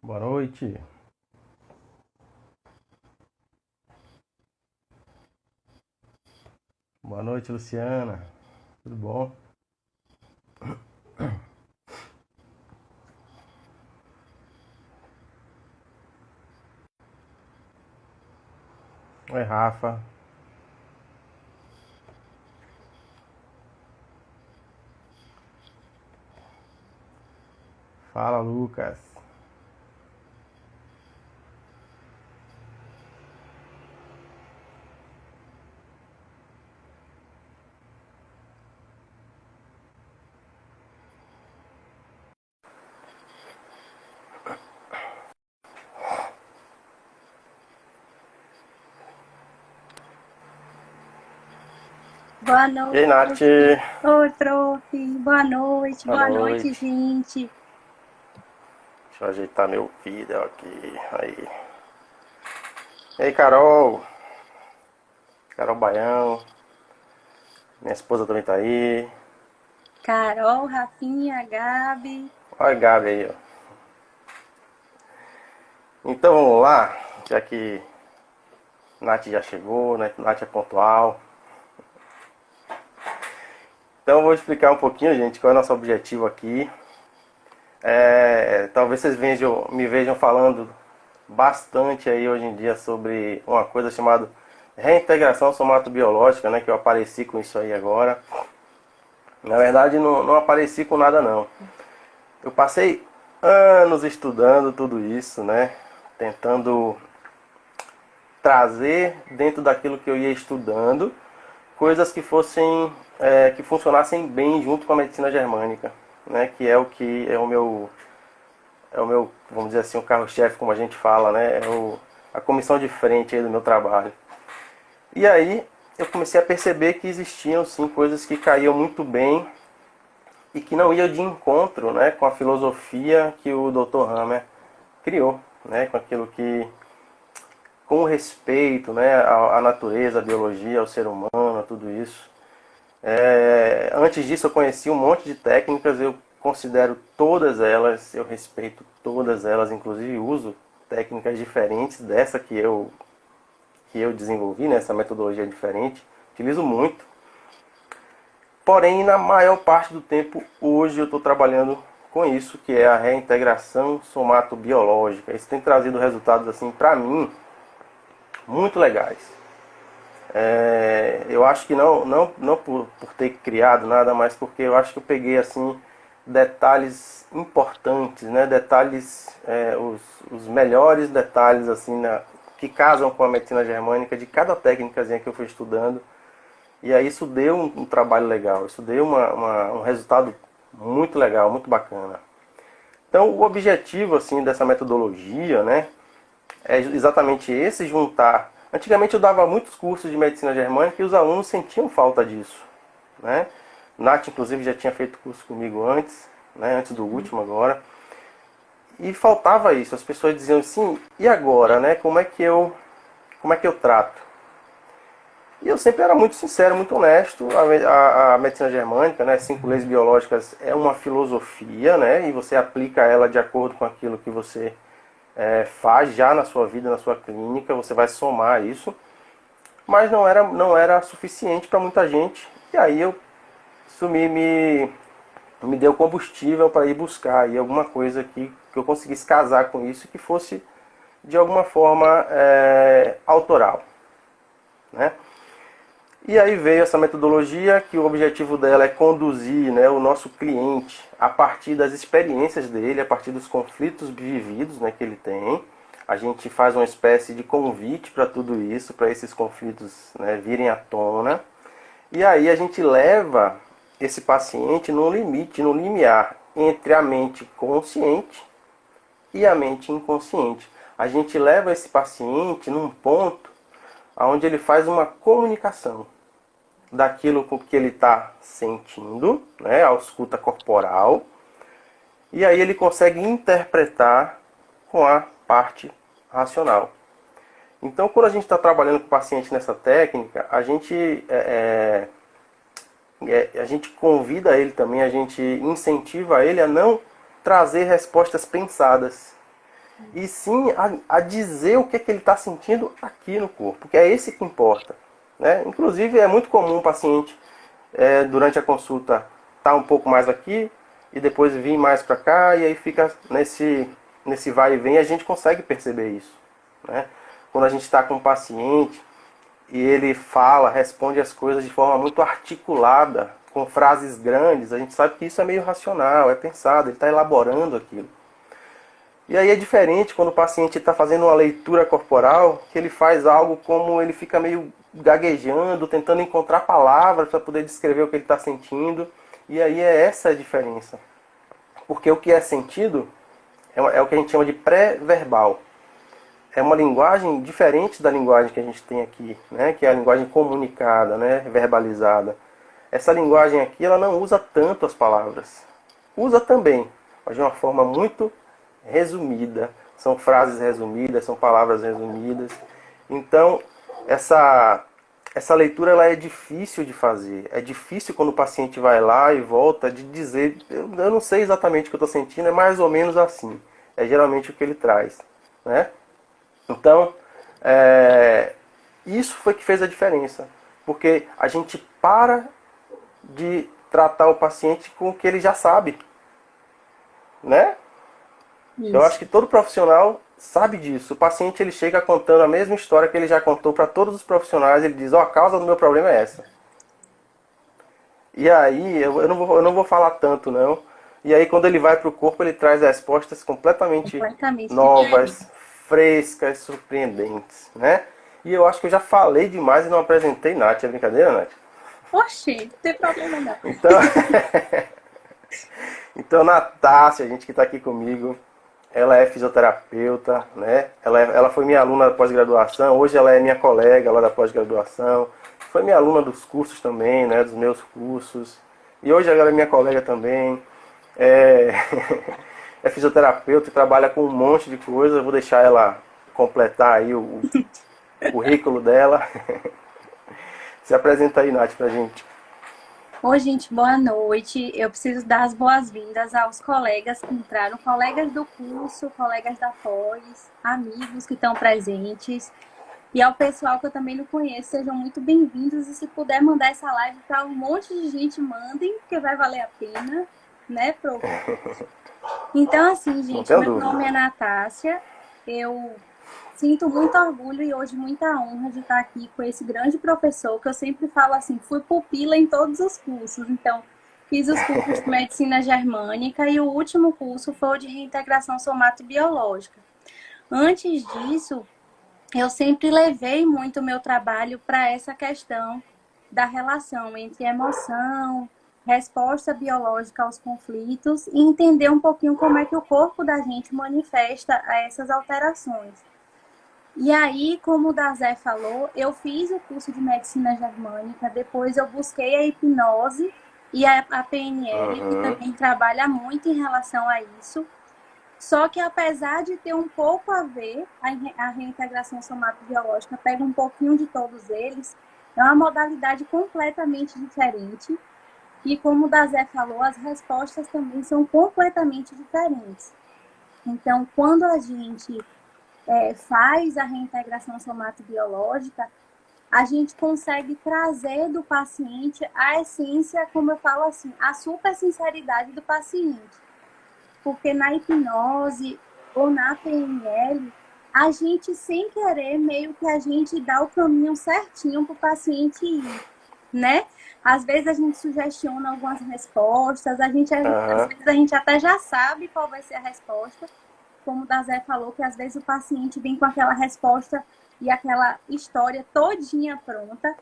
Boa noite. Boa noite, Luciana. Tudo bom? Oi, Rafa. Fala, Lucas. Boa E aí, Nath? noite. Oi, prof. Boa noite. Boa Boa noite, noite. gente. Deixa eu ajeitar meu vídeo aqui. Aí. E aí, Carol? Carol Baião. Minha esposa também tá aí. Carol, Rafinha, Gabi. Olha a Gabi aí, ó. Então vamos lá. Já que Nath já chegou, né? Nath é pontual. Então eu vou explicar um pouquinho, gente, qual é o nosso objetivo aqui. Talvez vocês me vejam falando bastante aí hoje em dia sobre uma coisa chamada reintegração somatobiológica, né? Que eu apareci com isso aí agora. Na verdade, não apareci com nada, não. Eu passei anos estudando tudo isso, né? Tentando trazer dentro daquilo que eu ia estudando coisas que fossem que funcionassem bem junto com a medicina germânica, né? Que é o que é o meu, vamos dizer assim, o carro-chefe, como a gente fala, né? A comissão de frente aí do meu trabalho. E aí eu comecei a perceber que existiam sim coisas que caíam muito bem e que não iam de encontro, né, com a filosofia que o Dr. Hammer criou, né, com aquilo que, com o respeito, né, à natureza, à biologia, ao ser humano, a tudo isso. Antes disso eu conheci um monte de técnicas, eu considero todas elas, eu respeito todas elas, inclusive uso técnicas diferentes dessa que eu desenvolvi, né, essa metodologia diferente, utilizo muito. Porém, na maior parte do tempo, hoje eu estou trabalhando com isso, que é a reintegração somatobiológica. Isso tem trazido resultados, assim, para mim, muito legais. Eu acho que não por ter criado nada, mas porque eu acho que eu peguei, assim, detalhes importantes, né? Detalhes, os melhores detalhes, assim, que casam com a medicina germânica de cada técnicazinha que eu fui estudando. E aí isso deu um trabalho legal, isso deu um resultado muito legal, muito bacana. Então o objetivo assim dessa metodologia, né, é exatamente esse, juntar. Antigamente eu dava muitos cursos de medicina germânica e os alunos sentiam falta disso, né? Nath inclusive já tinha feito curso comigo antes, né, antes do último agora. E faltava isso, as pessoas diziam assim, e agora, né, como é que eu trato? E eu sempre era muito sincero, muito honesto. A medicina germânica, né, 5 leis biológicas, é uma filosofia, né, e você aplica ela de acordo com aquilo que você faz já na sua vida, na sua clínica, você vai somar isso. Mas não era suficiente para muita gente. E aí isso me deu combustível para ir buscar aí alguma coisa que eu conseguisse casar com isso e que fosse de alguma forma autoral, né? E aí veio essa metodologia que o objetivo dela é conduzir, né, o nosso cliente a partir das experiências dele, a partir dos conflitos vividos, né, que ele tem. A gente faz uma espécie de convite para tudo isso, para esses conflitos, né, virem à tona. E aí a gente leva esse paciente no limite, no limiar entre a mente consciente, e a mente inconsciente. A gente leva esse paciente num ponto onde ele faz uma comunicação daquilo que ele está sentindo, né, a ausculta corporal, e aí ele consegue interpretar com a parte racional. Então, quando a gente está trabalhando com o paciente nessa técnica, a gente convida ele também, a gente incentiva ele a não trazer respostas pensadas, e sim a dizer o que é que ele está sentindo aqui no corpo, porque é esse que importa, né? Inclusive, é muito comum o paciente, durante a consulta, estar um pouco mais aqui, e depois vir mais para cá, e aí fica nesse vai e vem, e a gente consegue perceber isso, né? Quando a gente está com um paciente e ele fala, responde as coisas de forma muito articulada, com frases grandes, a gente sabe que isso é meio racional, é pensado, ele está elaborando aquilo. E aí é diferente quando o paciente está fazendo uma leitura corporal, que ele faz algo como ele fica meio gaguejando, tentando encontrar palavras para poder descrever o que ele está sentindo. E aí é essa a diferença. Porque o que é sentido é o que a gente chama de pré-verbal. É uma linguagem diferente da linguagem que a gente tem aqui, né? Que é a linguagem comunicada, né? Verbalizada. Essa linguagem aqui, ela não usa tanto as palavras. Usa também, mas de uma forma muito resumida. São frases resumidas, são palavras resumidas. Então, essa leitura ela é difícil de fazer. É difícil quando o paciente vai lá e volta de dizer, eu não sei exatamente o que eu estou sentindo, é mais ou menos assim. É geralmente o que ele traz, né? Então, isso foi que fez a diferença. Porque a gente para de tratar o paciente com o que ele já sabe, né? Eu acho Isso. que todo profissional sabe disso. O paciente ele chega contando a mesma história que ele já contou para todos os profissionais. Ele diz, ó, a causa do meu problema é essa. E aí, eu não vou falar tanto, não. E aí, quando ele vai para o corpo, ele traz respostas completamente Completamente diferente. novas, frescas, surpreendentes, né? E eu acho que eu já falei demais e não apresentei Nath. É brincadeira, Nath? Oxê, não tem problema não. Então, então Natácia, a gente que está aqui comigo, ela é fisioterapeuta, né? Ela foi minha aluna da pós-graduação, hoje ela é minha colega lá da pós-graduação, foi minha aluna dos cursos também, né? Dos meus cursos. E hoje ela é minha colega também. É, é fisioterapeuta e trabalha com um monte de coisa. Eu vou deixar ela completar aí o currículo dela. Se apresenta aí, Nath, pra gente. Oi, gente, boa noite. Eu preciso dar as boas-vindas aos colegas que entraram, colegas do curso, colegas da pós, amigos que estão presentes. E ao pessoal que eu também não conheço, sejam muito bem-vindos. E se puder mandar essa live para um monte de gente, mandem, porque vai valer a pena, né, prof? Então, assim, Não gente, tenho meu dúvida. nome é Natácia. Eu sinto muito orgulho e hoje muita honra de estar aqui com esse grande professor, que eu sempre falo assim, fui pupila em todos os cursos. Então, fiz os cursos de medicina germânica e o último curso foi o de reintegração somatobiológica. Antes disso, eu sempre levei muito o meu trabalho para essa questão da relação entre emoção, resposta biológica aos conflitos e entender um pouquinho como é que o corpo da gente manifesta essas alterações. E aí, como o Dazé falou, eu fiz o curso de medicina germânica, depois eu busquei a hipnose e a PNL, que Uhum. também trabalha muito em relação a isso. Só que apesar de ter um pouco a ver, a reintegração somatobiológica pega um pouquinho de todos eles, é uma modalidade completamente diferente. E como o Dazé falou, as respostas também são completamente diferentes. Então, quando a gente faz a reintegração somatobiológica, a gente consegue trazer do paciente a essência, como eu falo assim, a super sinceridade do paciente. Porque na hipnose ou na PNL, a gente, sem querer, meio que a gente dá o caminho certinho para o paciente ir, né? Às vezes a gente sugestiona algumas respostas, às Uhum. vezes a gente até já sabe qual vai ser a resposta, como o Dazé falou, que às vezes o paciente vem com aquela resposta e aquela história todinha pronta.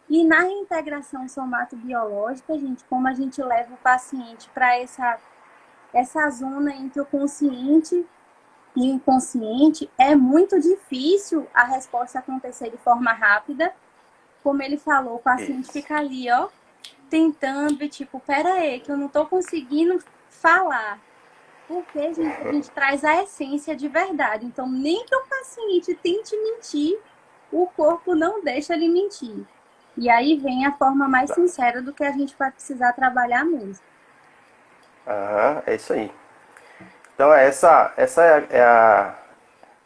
E na reintegração somatobiológica, gente, como a gente leva o paciente para essa zona entre o consciente e o inconsciente, é muito difícil a resposta acontecer de forma rápida. Como ele falou, o paciente Isso. fica ali, ó, tentando e tipo, pera aí, que eu não tô conseguindo falar. Porque, gente, a gente traz a essência de verdade. Então, nem que o paciente tente mentir, o corpo não deixa ele mentir. E aí vem a forma mais sincera do que a gente vai precisar trabalhar mesmo. Aham, é isso aí. Então essa é a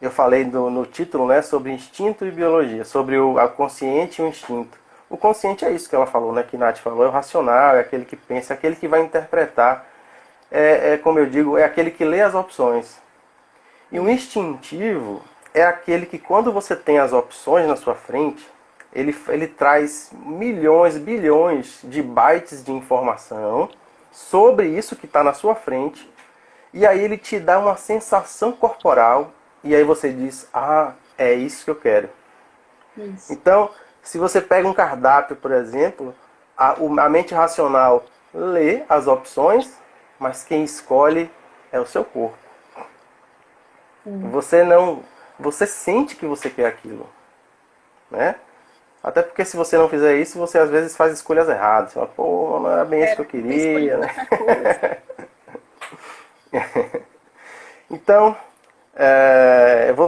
eu falei no título, né, sobre instinto e biologia, sobre o consciente e o instinto. O consciente é isso que ela falou, né, que Nath falou, é o racional, é aquele que pensa, é aquele que vai interpretar, como eu digo, é aquele que lê as opções. E o instintivo é aquele que quando você tem as opções na sua frente, ele traz milhões, bilhões de bytes de informação sobre isso que está na sua frente. E aí ele te dá uma sensação corporal. E aí você diz, ah, é isso que eu quero. Isso. Então, se você pega um cardápio, por exemplo, a mente racional lê as opções, mas quem escolhe é o seu corpo. Você não, você sente que você quer aquilo, né? Até porque se você não fizer isso, você às vezes faz escolhas erradas. Você fala, pô, não era bem isso que eu Eu escolhi queria, né? outra coisa. Então,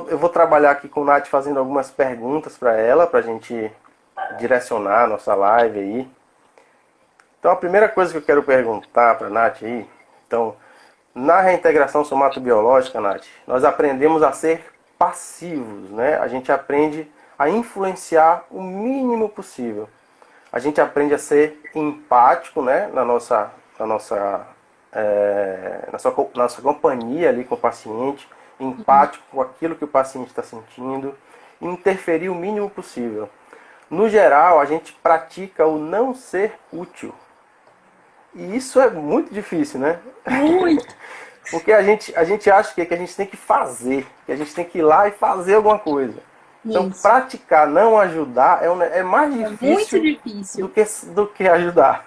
eu vou trabalhar aqui com o Nath fazendo algumas perguntas para ela, para a gente direcionar a nossa live aí. Então, a primeira coisa que eu quero perguntar para a Nath aí, então, na reintegração somatobiológica, Nath, nós aprendemos a ser passivos, né? A gente aprende a influenciar o mínimo possível. A gente aprende a ser empático, né? Na nossa companhia ali com o paciente, empático com aquilo que o paciente está sentindo, e interferir o mínimo possível. No geral, a gente pratica o não ser útil. E isso é muito difícil, né? Muito. Porque a gente acha que a gente tem que fazer, que a gente tem que ir lá e fazer alguma coisa. Então, Isso. praticar não ajudar é mais É muito difícil do difícil. que, do que ajudar.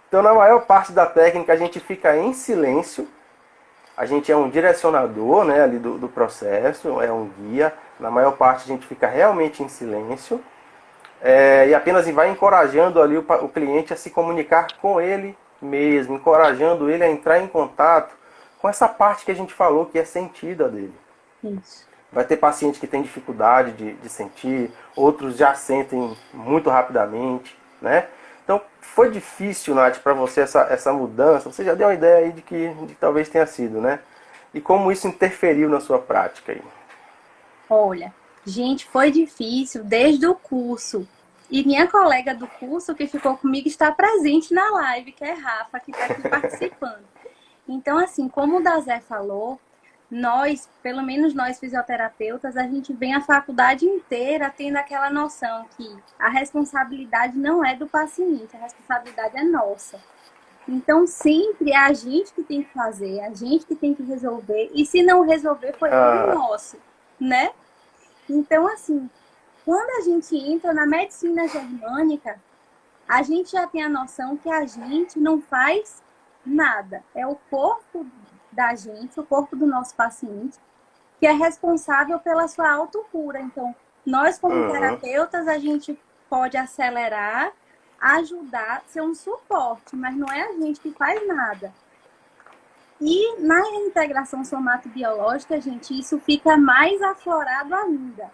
Então, na maior parte da técnica, a gente fica em silêncio. A gente é um direcionador, né, ali do processo, é um guia. Na maior parte, a gente fica realmente em silêncio. E apenas vai encorajando ali o cliente a se comunicar com ele mesmo, encorajando ele a entrar em contato com essa parte que a gente falou que é sentida dele. Isso. Vai ter paciente que tem dificuldade de sentir, outros já sentem muito rapidamente, né? Então, foi difícil, Nath, para você essa mudança? Você já deu uma ideia aí de que talvez tenha sido, né? E como isso interferiu na sua prática aí? Olha, gente, foi difícil desde o curso. E minha colega do curso que ficou comigo está presente na live, que é Rafa, que está aqui participando. Então, assim, como o Dazé falou, nós, pelo menos nós fisioterapeutas, a gente vem a faculdade inteira tendo aquela noção que a responsabilidade não é do paciente, a responsabilidade é nossa. Então, sempre é a gente que tem que fazer, a gente que tem que resolver, e se não resolver, foi erro Ah, nosso, né? Então, assim, quando a gente entra na medicina germânica, a gente já tem a noção que a gente não faz nada. É o corpo da gente, o corpo do nosso paciente, que é responsável pela sua autocura. Então, nós como uhum, terapeutas, a gente pode acelerar, ajudar, ser um suporte, mas não é a gente que faz nada. E na integração somatobiológica, gente, isso fica mais aflorado ainda.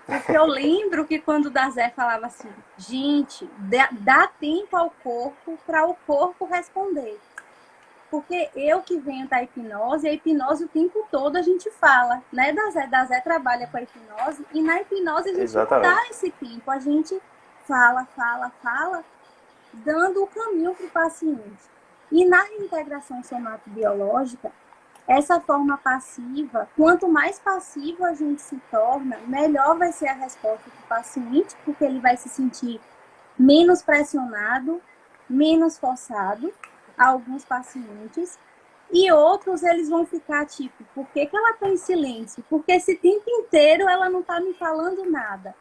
Porque eu lembro que quando o Dazé falava assim, gente, dá tempo ao corpo para o corpo responder. Porque eu que venho da hipnose, a hipnose o tempo todo a gente fala, né, Dazé? Dazé trabalha com a hipnose e na hipnose a gente não dá exatamente. esse tempo. A gente fala, fala, fala, dando o caminho para o paciente. E na reintegração somatobiológica, essa forma passiva, quanto mais passivo a gente se torna, melhor vai ser a resposta do paciente, porque ele vai se sentir menos pressionado, menos forçado, alguns pacientes, e outros eles vão ficar tipo, por que ela está em silêncio? Porque esse tempo inteiro ela não está me falando nada.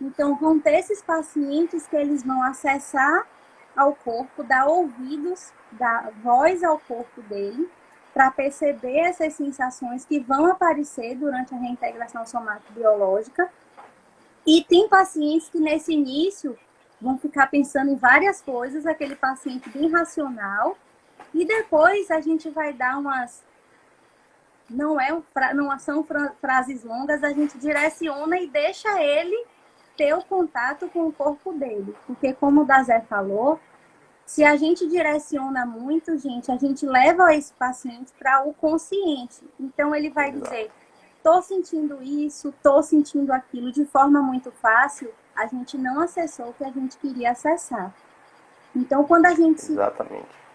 Então vão ter esses pacientes que eles vão acessar ao corpo, dar ouvidos, dar voz ao corpo dele, para perceber essas sensações que vão aparecer durante a reintegração somático-biológica. E tem pacientes que nesse início vão ficar pensando em várias coisas, aquele paciente bem racional, e depois a gente vai dar umas... Não são frases longas, a gente direciona e deixa ele ter o contato com o corpo dele. Porque como o Dazé falou, se a gente direciona muito, gente, a gente leva esse paciente para o consciente. Então ele vai dizer, tô sentindo isso, tô sentindo aquilo, de forma muito fácil, a gente não acessou o que a gente queria acessar. Então quando a gente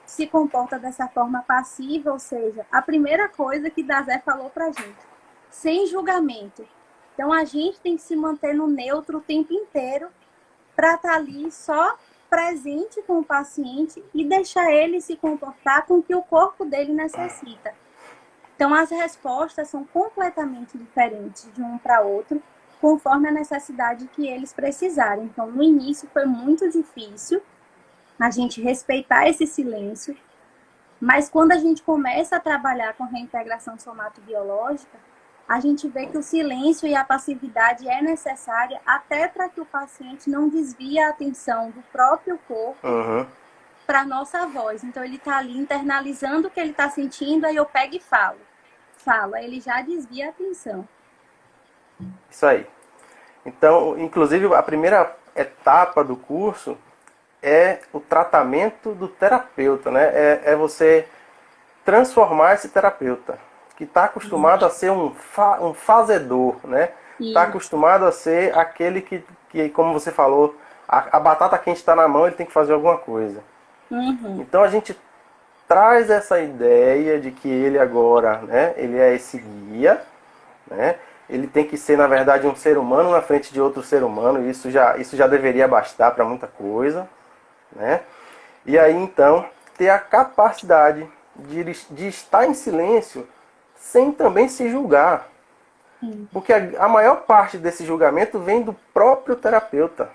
se comporta dessa forma passiva, ou seja, a primeira coisa que Dazé falou pra gente, sem julgamento. Então a gente tem que se manter no neutro o tempo inteiro para estar ali só presente com o paciente e deixar ele se comportar com o que o corpo dele necessita. Então as respostas são completamente diferentes de um para outro, conforme a necessidade que eles precisarem. Então no início foi muito difícil a gente respeitar esse silêncio, mas quando a gente começa a trabalhar com reintegração somatobiológica, a gente vê que o silêncio e a passividade é necessária até para que o paciente não desvie a atenção do próprio corpo para a nossa voz. Então ele está ali internalizando o que ele está sentindo, aí eu pego e falo. Aí ele já desvia a atenção. Isso aí. Então, inclusive, a primeira etapa do curso é o tratamento do terapeuta, né? É você transformar esse terapeuta, que está acostumado a ser um fazedor, né? Está acostumado a ser aquele que, como você falou, a batata quente está na mão, ele tem que fazer alguma coisa. Então a gente traz essa ideia de que ele agora, né? Ele é esse guia, né? Ele tem que ser, na verdade, um ser humano na frente de outro ser humano. Isso já deveria bastar para muita coisa, né? E aí, então, ter a capacidade de estar em silêncio sem também se julgar. Porque a maior parte desse julgamento vem do próprio terapeuta.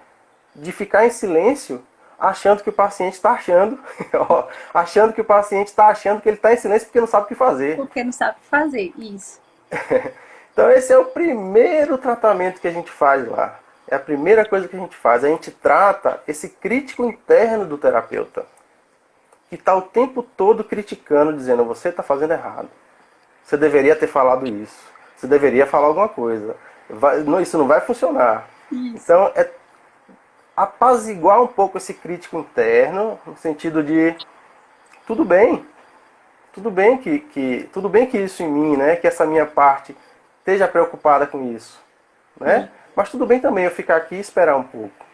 De ficar em silêncio achando que o paciente está achando que o paciente está achando que ele está em silêncio porque não sabe o que fazer. Porque não sabe o que fazer, isso. Então esse é o primeiro tratamento que a gente faz lá. É a primeira coisa que a gente faz. A gente trata esse crítico interno do terapeuta. Que está o tempo todo criticando, dizendo, você está fazendo errado. Você deveria ter falado isso. Você deveria falar alguma coisa. Isso não vai funcionar. Isso. Então é apaziguar um pouco esse crítico interno, no sentido de tudo bem que isso em mim, né, que essa minha parte esteja preocupada com isso, né? Mas tudo bem também eu ficar aqui e esperar um pouco.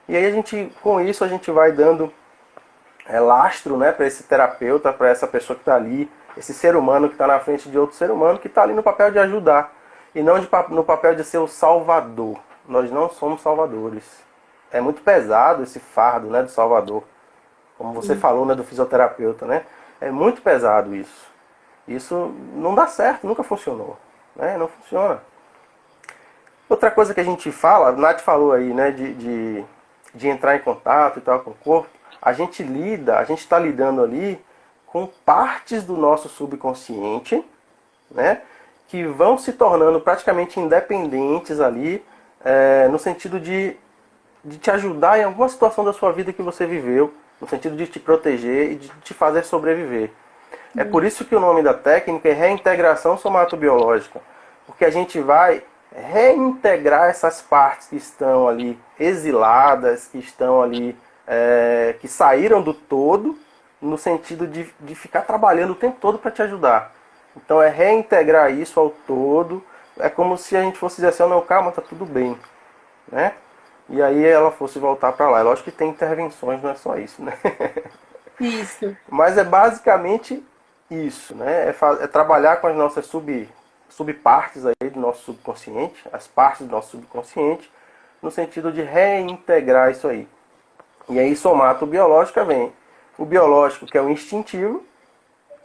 E aí com isso a gente vai dando lastro, né, para esse terapeuta, para essa pessoa que está ali, esse ser humano que está na frente de outro ser humano que está ali no papel de ajudar e não no papel de ser o salvador. Nós não somos salvadores. É muito pesado esse fardo, né, do salvador. Como você falou, né, do fisioterapeuta, né? É muito pesado isso. Isso não dá certo, nunca funcionou, né? Não funciona. Outra coisa que a gente fala, a Nath falou aí, né, de entrar em contato e tal com o corpo. A gente está lidando ali com partes do nosso subconsciente, né, que vão se tornando praticamente independentes ali, no sentido de te ajudar em alguma situação da sua vida que você viveu, no sentido de te proteger e de te fazer sobreviver. É por isso que o nome da técnica é reintegração somatobiológica, porque a gente vai reintegrar essas partes que estão ali exiladas, que estão ali, que saíram do todo, no sentido de ficar trabalhando o tempo todo para te ajudar. Então é reintegrar isso ao todo. É como se a gente fosse dizer assim, não, calma, tá tudo bem, né? E aí ela fosse voltar para lá. É lógico que tem intervenções, não é só isso, né? Isso. Mas é basicamente isso, né? É trabalhar com as nossas subpartes aí do nosso subconsciente, as partes do nosso subconsciente, no sentido de reintegrar isso aí. E aí somatobiológica vem o biológico, que é o instintivo,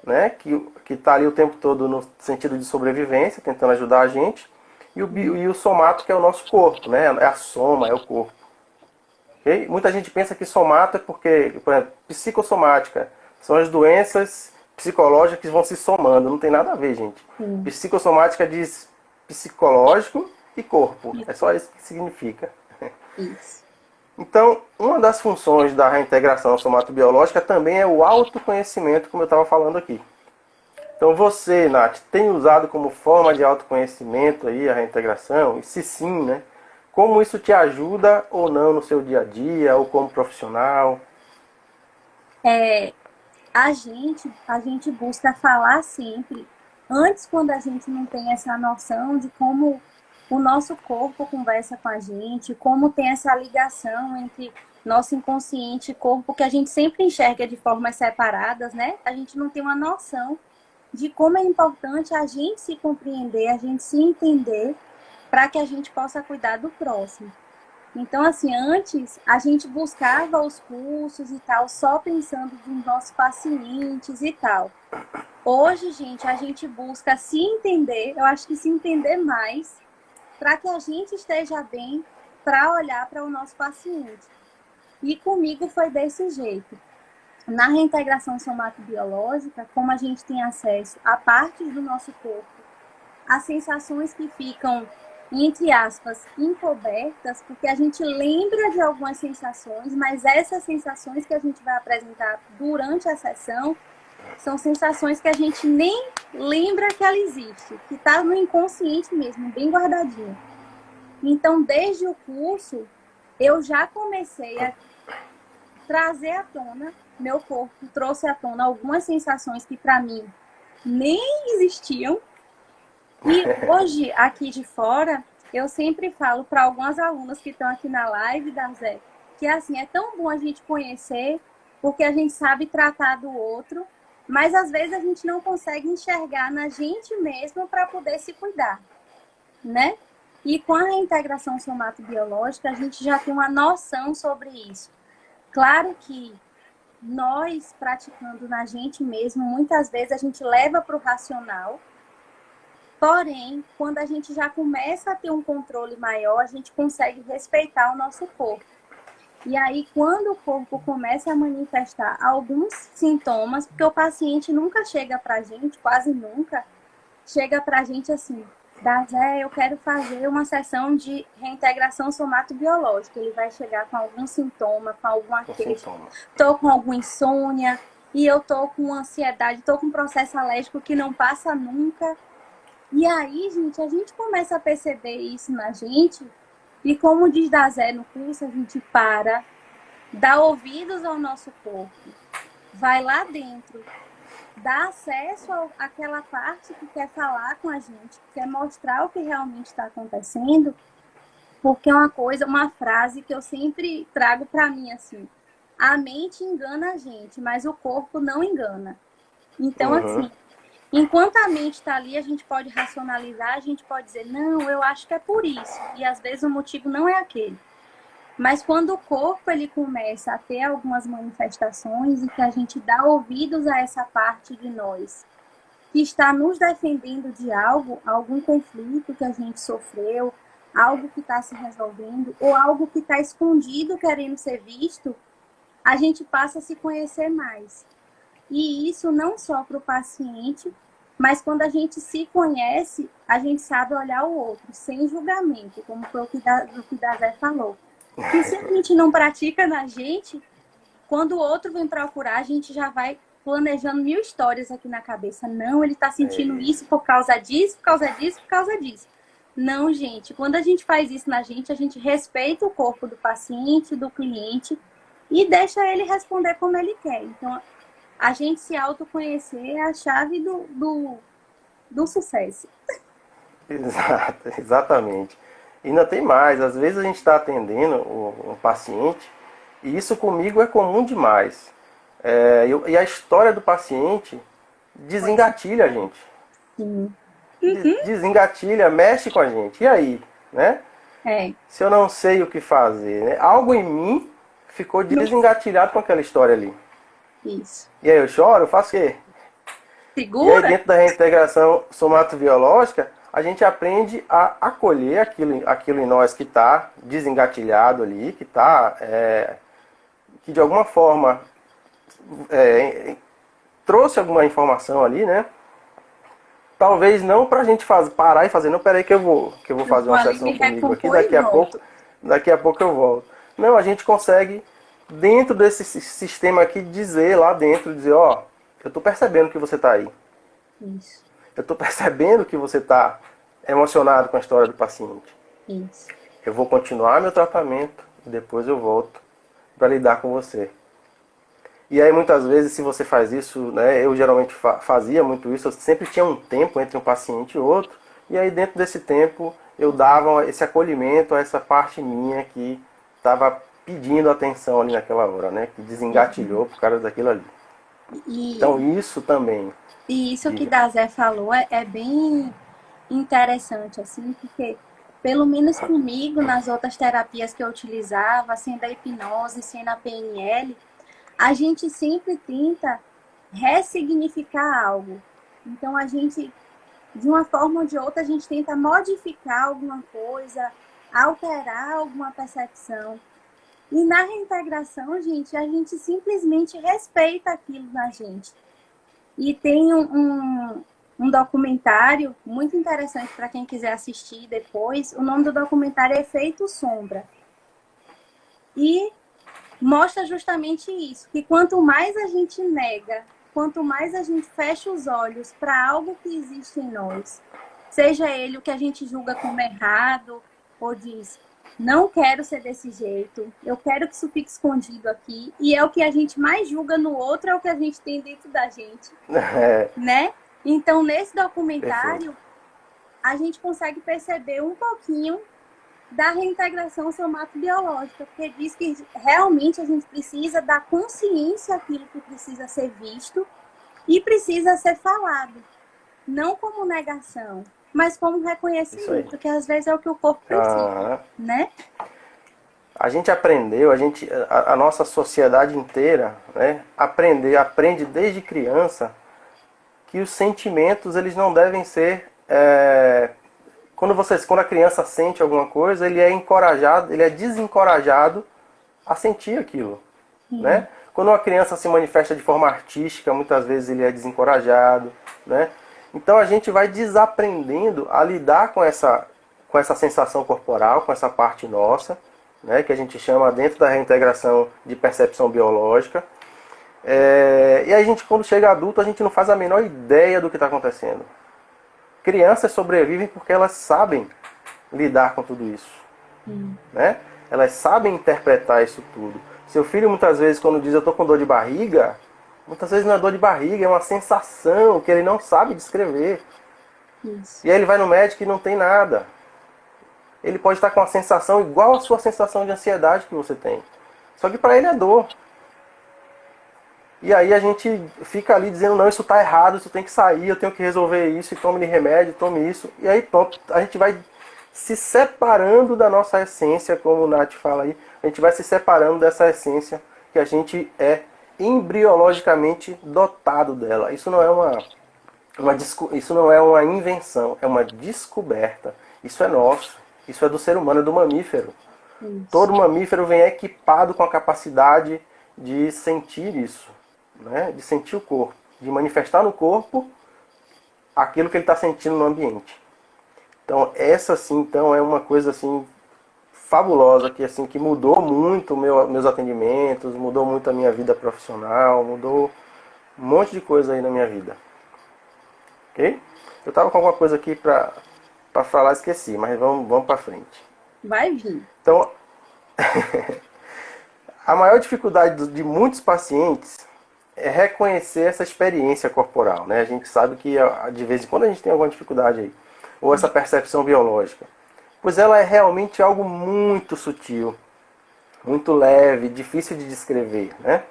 né? Que está ali o tempo todo no sentido de sobrevivência, tentando ajudar a gente. E o somato, que é o nosso corpo, né? É a soma, é o corpo. Okay? Muita gente pensa que somato é porque, por exemplo, psicossomática são as doenças psicológicas que vão se somando. Não tem nada a ver, gente. Sim. Psicossomática diz psicológico e corpo. É só isso que significa. Isso. Então, uma das funções da reintegração somatobiológica também é o autoconhecimento, como eu estava falando aqui. Então você, Nath, tem usado como forma de autoconhecimento aí a reintegração? E se sim, né? Como isso te ajuda ou não no seu dia a dia, ou como profissional? A gente busca falar sempre, antes quando a gente não tem essa noção de como o nosso corpo conversa com a gente, como tem essa ligação entre nosso inconsciente e corpo, que a gente sempre enxerga de formas separadas, né? A gente não tem uma noção de como é importante a gente se compreender, a gente se entender, para que a gente possa cuidar do próximo. Então, assim, antes a gente buscava os cursos e tal, só pensando nos nossos pacientes e tal. Hoje, gente, a gente busca se entender, eu acho que se entender mais, para que a gente esteja bem, para olhar para o nosso paciente. E comigo foi desse jeito. Na reintegração somatobiológica, como a gente tem acesso a partes do nosso corpo, a sensações que ficam, entre aspas, encobertas, porque a gente lembra de algumas sensações, mas essas sensações que a gente vai apresentar durante a sessão são sensações que a gente nem lembra que ela existe, que está no inconsciente mesmo, bem guardadinho. Então, desde o curso, eu já comecei a trazer à tona, meu corpo trouxe à tona algumas sensações que para mim nem existiam. E hoje, aqui de fora, eu sempre falo para algumas alunas que estão aqui na live, da Zé, que assim, é tão bom a gente conhecer, porque a gente sabe tratar do outro, mas às vezes a gente não consegue enxergar na gente mesmo para poder se cuidar, né? E com a reintegração somatobiológica, a gente já tem uma noção sobre isso. Claro que nós, praticando na gente mesmo, muitas vezes a gente leva para o racional, porém, quando a gente já começa a ter um controle maior, a gente consegue respeitar o nosso corpo. E aí, quando o corpo começa a manifestar alguns sintomas, porque o paciente nunca chega para a gente, quase nunca, chega para a gente assim, Zé, eu quero fazer uma sessão de reintegração somatobiológica. Ele vai chegar com algum sintoma, com alguma queixa. Estou com alguma insônia, e eu estou com ansiedade, estou com um processo alérgico que não passa nunca. E aí, gente, a gente começa a perceber isso na gente, e como diz Zé no curso, a gente para, dá ouvidos ao nosso corpo, vai lá dentro, dá acesso àquela parte que quer falar com a gente, que quer mostrar o que realmente está acontecendo, porque é uma frase que eu sempre trago para mim assim, a mente engana a gente, mas o corpo não engana. Então, assim, enquanto a mente está ali, a gente pode racionalizar, a gente pode dizer, não, eu acho que é por isso. E às vezes o motivo não é aquele. Mas quando o corpo ele começa a ter algumas manifestações e que a gente dá ouvidos a essa parte de nós que está nos defendendo de algo, algum conflito que a gente sofreu, algo que está se resolvendo, ou algo que está escondido querendo ser visto, a gente passa a se conhecer mais. E isso não só para o paciente, mas quando a gente se conhece, a gente sabe olhar o outro, sem julgamento, como foi o que Zé falou. Que se a gente não pratica na gente, quando o outro vem procurar, a gente já vai planejando 1000 histórias aqui na cabeça. Não, ele está sentindo isso por causa disso, por causa disso, por causa disso. Não, gente, quando a gente faz isso na gente, a gente respeita o corpo do paciente, do cliente, e deixa ele responder como ele quer. Então, a gente se autoconhecer é a chave do sucesso. Exato, exatamente. E ainda tem mais, às vezes a gente está atendendo um paciente, e isso comigo é comum demais. E a história do paciente desengatilha a gente. Sim. Desengatilha, mexe com a gente. E aí, né? Se eu não sei o que fazer, né? Algo em mim ficou desengatilhado com aquela história ali. Isso. E aí eu choro, eu faço o quê? Segura. E aí dentro da reintegração somatobiológica, a gente aprende a acolher aquilo em nós que está desengatilhado ali, que está, que de alguma forma trouxe alguma informação ali, né? Talvez não para a gente parar e fazer, não, peraí que eu vou fazer uma sessão comigo aqui, daqui a pouco eu volto. Não, a gente consegue, dentro desse sistema aqui, dizer lá dentro, dizer, ó, eu estou percebendo que você está aí. Isso. Eu estou percebendo que você está emocionado com a história do paciente. Isso. Eu vou continuar meu tratamento e depois eu volto para lidar com você. E aí muitas vezes, se você faz isso, né, eu geralmente fazia muito isso, eu sempre tinha um tempo entre um paciente e outro, e aí dentro desse tempo eu dava esse acolhimento a essa parte minha que estava pedindo atenção ali naquela hora, né, que desengatilhou por causa daquilo ali. Então isso também. E isso que Dazé falou é bem interessante, assim, porque pelo menos comigo, nas outras terapias que eu utilizava, sendo a hipnose, sendo a PNL, a gente sempre tenta ressignificar algo. Então, a gente, de uma forma ou de outra, a gente tenta modificar alguma coisa, alterar alguma percepção. E na reintegração, gente, a gente simplesmente respeita aquilo na gente. E tem um documentário muito interessante para quem quiser assistir depois. O nome do documentário é Efeito Sombra. E mostra justamente isso, que quanto mais a gente nega, quanto mais a gente fecha os olhos para algo que existe em nós, seja ele o que a gente julga como errado, ou diz, não quero ser desse jeito, eu quero que isso fique escondido aqui, e é o que a gente mais julga no outro, é o que a gente tem dentro da gente, né? Então, nesse documentário, a gente consegue perceber um pouquinho da reintegração somatobiológica, porque diz que realmente a gente precisa dar consciência àquilo que precisa ser visto e precisa ser falado. Não como negação, mas como reconhecimento, porque às vezes é o que o corpo precisa, né? A gente aprendeu, a nossa sociedade inteira, né, aprende desde criança que os sentimentos eles não devem ser... Quando a criança sente alguma coisa, ele é desencorajado a sentir aquilo, né? Quando uma criança se manifesta de forma artística, muitas vezes ele é desencorajado, né? Então a gente vai desaprendendo a lidar com essa sensação corporal, com essa parte nossa, né? Que a gente chama dentro da reintegração de percepção biológica. E a gente, quando chega adulto, a gente não faz a menor ideia do que está acontecendo. Crianças sobrevivem porque elas sabem lidar com tudo isso. Né? Elas sabem interpretar isso tudo. Seu filho, muitas vezes, quando diz eu estou com dor de barriga, muitas vezes não é dor de barriga, é uma sensação que ele não sabe descrever. Isso. E aí ele vai no médico e não tem nada. Ele pode estar com uma sensação igual à sua sensação de ansiedade que você tem. Só que para ele é dor. E aí a gente fica ali dizendo, não, isso está errado, isso tem que sair, eu tenho que resolver isso, e tome remédio, tome isso. E aí pronto, a gente vai se separando da nossa essência, como o Nath fala aí, a gente vai se separando dessa essência que a gente é embriologicamente dotado dela. Isso não é uma invenção, é uma descoberta. Isso é nosso, isso é do ser humano, é do mamífero. Isso. Todo mamífero vem equipado com a capacidade de sentir isso. Né, de sentir o corpo, de manifestar no corpo aquilo que ele está sentindo no ambiente. Então essa assim, então, é uma coisa assim fabulosa que mudou muito meus atendimentos, mudou muito a minha vida profissional, mudou um monte de coisa aí na minha vida. Ok? Eu estava com alguma coisa aqui para falar, esqueci, mas vamos para frente. Vai vir. Então a maior dificuldade de muitos pacientes é reconhecer essa experiência corporal, né? A gente sabe que de vez em quando a gente tem alguma dificuldade aí, ou essa percepção biológica, pois ela é realmente algo muito sutil, muito leve, difícil de descrever, né?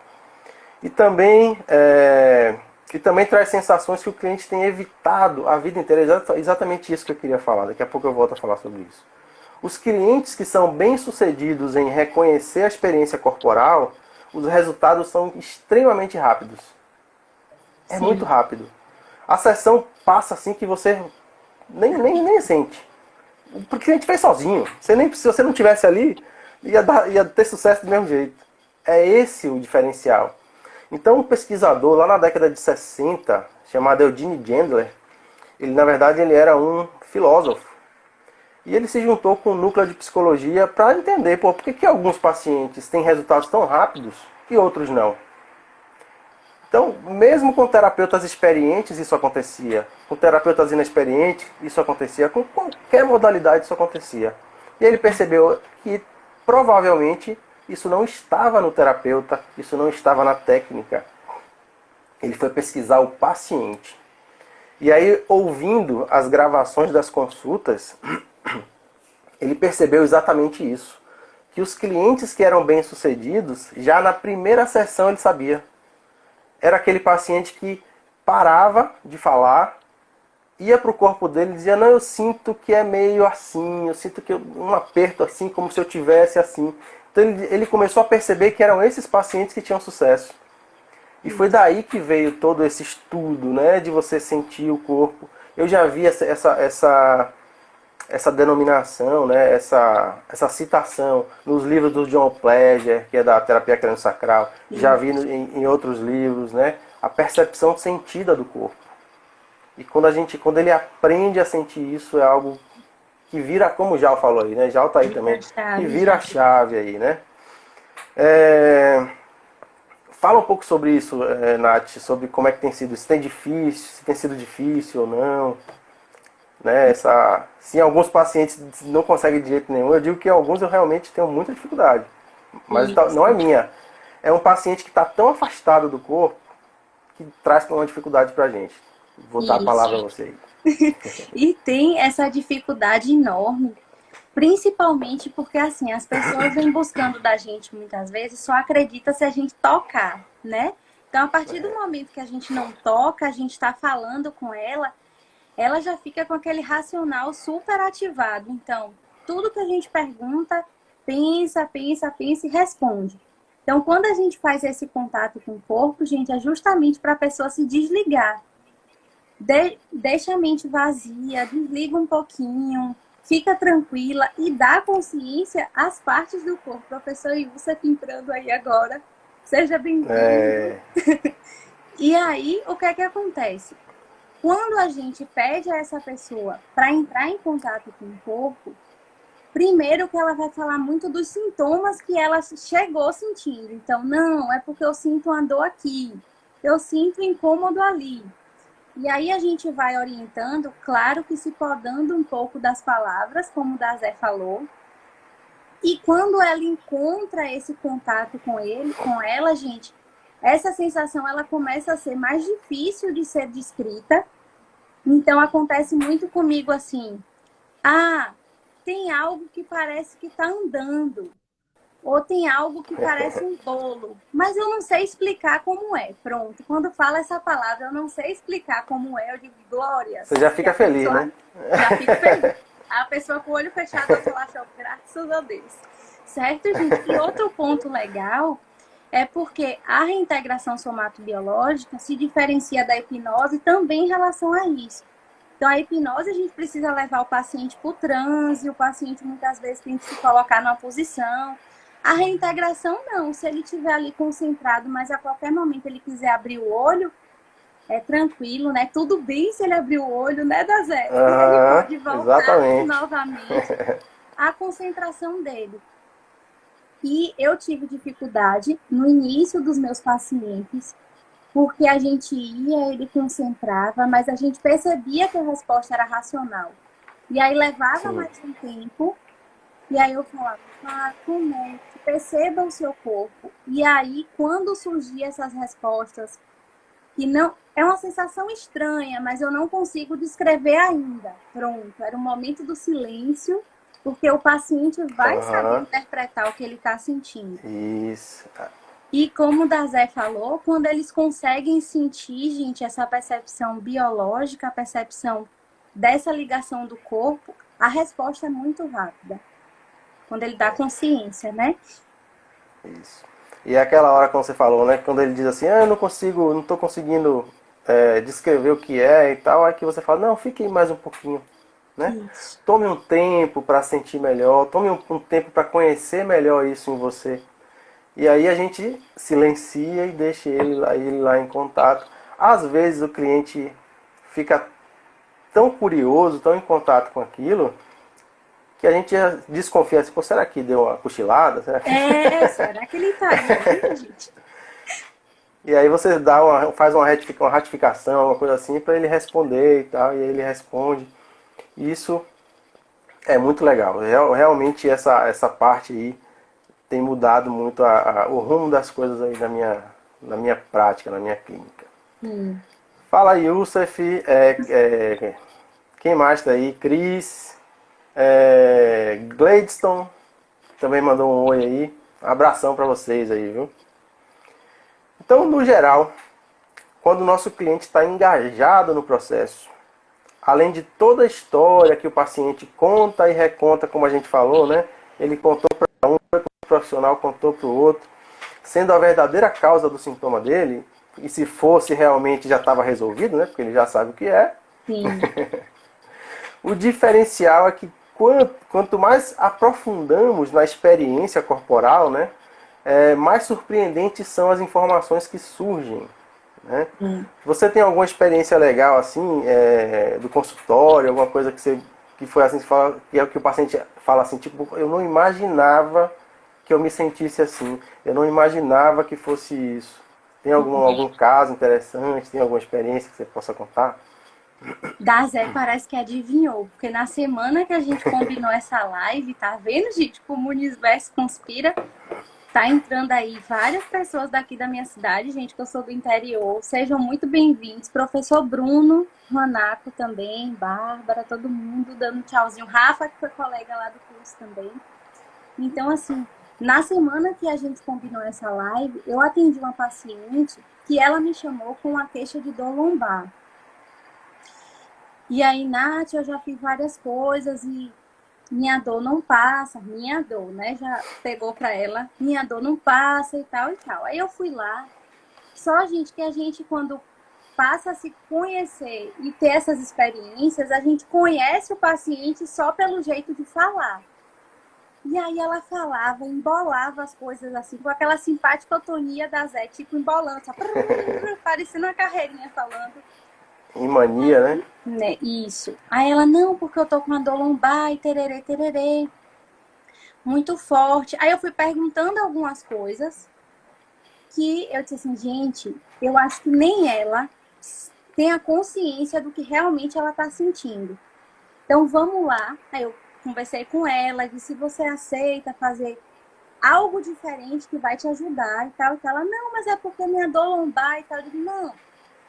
E também traz sensações que o cliente tem evitado a vida inteira. Exatamente isso que eu queria falar, daqui a pouco eu volto a falar sobre isso. Os clientes que são bem-sucedidos em reconhecer a experiência corporal, os resultados são extremamente rápidos. É Sim. muito rápido. A sessão passa assim que você nem sente. Porque a gente fez sozinho. Se você não estivesse ali, ia ter sucesso do mesmo jeito. É esse o diferencial. Então, um pesquisador lá na década de 60, chamado Eugene Gendler, ele na verdade ele era um filósofo. E ele se juntou com o núcleo de psicologia para entender por que alguns pacientes têm resultados tão rápidos e outros não. Então, mesmo com terapeutas experientes isso acontecia, com terapeutas inexperientes isso acontecia, com qualquer modalidade isso acontecia. E ele percebeu que provavelmente isso não estava no terapeuta, isso não estava na técnica. Ele foi pesquisar o paciente. E aí, ouvindo as gravações das consultas, ele percebeu exatamente isso. Que os clientes que eram bem-sucedidos, já na primeira sessão ele sabia. Era aquele paciente que parava de falar, ia para o corpo dele e dizia, não, eu sinto que é meio assim, eu sinto que um aperto assim, como se eu tivesse assim. Então ele começou a perceber que eram esses pacientes que tinham sucesso. E foi daí que veio todo esse estudo, né, de você sentir o corpo. Eu já vi essa denominação, né, essa citação nos livros do John Pleasure, que é da terapia crânio-sacral. Já vi em outros livros, né, a percepção sentida do corpo. E quando ele aprende a sentir isso, é algo que vira, como o Jal falou aí, né? Jal tá aí também, que vira a chave aí, né? Fala um pouco sobre isso, Nath, sobre como é que tem sido, se tem sido difícil ou não, né? Se alguns pacientes não conseguem de jeito nenhum, eu digo que alguns eu realmente tenho muita dificuldade, mas não é minha. É um paciente que está tão afastado do corpo que traz uma dificuldade pra gente. Vou dar a palavra a você aí. E tem essa dificuldade enorme, principalmente porque assim, as pessoas vêm buscando da gente muitas vezes, só acredita se a gente tocar, né? Então, a partir do momento que a gente não toca, a gente está falando com ela já fica com aquele racional super ativado. Então, tudo que a gente pergunta, pensa e responde. Então, quando a gente faz esse contato com o corpo, gente, é justamente para a pessoa se desligar. Deixa a mente vazia, desliga um pouquinho, fica tranquila e dá consciência às partes do corpo. Professor Ilse entrando aí agora, seja bem-vindo. E aí, o que é que acontece? Quando a gente pede a essa pessoa para entrar em contato com o corpo, primeiro que ela vai falar muito dos sintomas que ela chegou sentindo. Então, não, é porque eu sinto uma dor aqui, eu sinto incômodo ali. E aí a gente vai orientando, claro que se podando um pouco das palavras, como o Dazé falou. E quando ela encontra esse contato com ela, gente, essa sensação ela começa a ser mais difícil de ser descrita. Então acontece muito comigo assim, tem algo que parece que está andando. Ou tem algo que parece um bolo, mas eu não sei explicar como é. Pronto, quando fala essa palavra, eu não sei explicar como é, eu digo, glória. Você já fica feliz, né? Já fico feliz. A pessoa com o olho fechado, eu falo assim, graças a Deus. Certo, gente? E outro ponto legal é porque a reintegração somatobiológica se diferencia da hipnose também em relação a isso. Então, a hipnose, a gente precisa levar o paciente para o transe, o paciente muitas vezes tem que se colocar numa posição. A reintegração não, se ele estiver ali concentrado, mas a qualquer momento ele quiser abrir o olho, é tranquilo, né? Tudo bem se ele abrir o olho, né, Dazé? Ele pode voltar novamente à concentração dele. E eu tive dificuldade no início dos meus pacientes, porque a gente ia, ele concentrava, mas a gente percebia que a resposta era racional. E aí levava mais um tempo, e aí eu falava, conecte, perceba o seu corpo. E aí, quando surgiam essas respostas, que não é uma sensação estranha, mas eu não consigo descrever ainda. Pronto, era o momento do silêncio, porque o paciente vai saber interpretar o que ele está sentindo. Isso. E como o Dazé falou, quando eles conseguem sentir, gente, essa percepção biológica, a percepção dessa ligação do corpo, a resposta é muito rápida. Quando ele dá consciência, né? Isso. E é aquela hora, como você falou, né? Quando ele diz assim, eu não estou conseguindo descrever o que é e tal, aí que você fala, não, fique aí mais um pouquinho, né? Isso. Tome um tempo para sentir melhor, tome um tempo para conhecer melhor isso em você. E aí a gente silencia e deixa ele lá em contato. Às vezes o cliente fica tão curioso, tão em contato com aquilo, que a gente desconfia assim, pô, será que deu uma cochilada? Será que ele tá dormindo, gente? E aí você faz uma ratificação, uma coisa assim, para ele responder e tal, e aí ele responde. E isso é muito legal. Realmente essa parte aí tem mudado muito o rumo das coisas aí na minha prática, na minha clínica. Fala aí, Youssef, quem mais tá aí? Cris, Gladstone também mandou um oi aí. Um abração para vocês aí, viu? Então, no geral, quando o nosso cliente está engajado no processo, além de toda a história que o paciente conta e reconta, como a gente falou, né? Ele contou para um, foi para o profissional, contou para o outro, sendo a verdadeira causa do sintoma dele, e se fosse realmente já estava resolvido, né? Porque ele já sabe o que é. Sim. O diferencial é que quanto mais aprofundamos na experiência corporal, né? Mais surpreendentes são as informações que surgem. Né? Você tem alguma experiência legal assim do consultório, alguma coisa que foi assim que é o que o paciente fala assim, tipo, eu não imaginava que eu me sentisse assim, eu não imaginava que fosse isso. Tem algum caso interessante, tem alguma experiência que você possa contar? Da Zé parece que adivinhou, porque na semana que a gente combinou essa live, tá vendo, gente, como o universo conspira? Tá entrando aí várias pessoas daqui da minha cidade, gente, que eu sou do interior. Sejam muito bem-vindos. Professor Bruno, Ranaco também, Bárbara, todo mundo dando um tchauzinho. Rafa, que foi colega lá do curso também. Então, assim, na semana que a gente combinou essa live, eu atendi uma paciente que ela me chamou com uma queixa de dor lombar. E aí, Nath, eu já fiz várias coisas e minha dor não passa, minha dor, né? Já pegou pra ela, minha dor não passa e tal e tal. Aí eu fui lá. Só, gente, que a gente, quando passa a se conhecer e ter essas experiências, a gente conhece o paciente só pelo jeito de falar. E aí ela falava, embolava as coisas assim, com aquela simpática otonia da Zé, tipo embolando, só, parecendo uma carreirinha falando. Em mania, né? Né, isso. Aí ela, não, porque eu tô com uma dor lombar e tererê, tererê, muito forte. Aí eu fui perguntando algumas coisas que eu disse assim, gente, eu acho que nem ela tem a consciência do que realmente ela tá sentindo. Então vamos lá. Aí eu conversei com ela, disse, se você aceita fazer algo diferente que vai te ajudar e tal. E ela, não, mas é porque minha dor lombar e tal. Eu digo, não,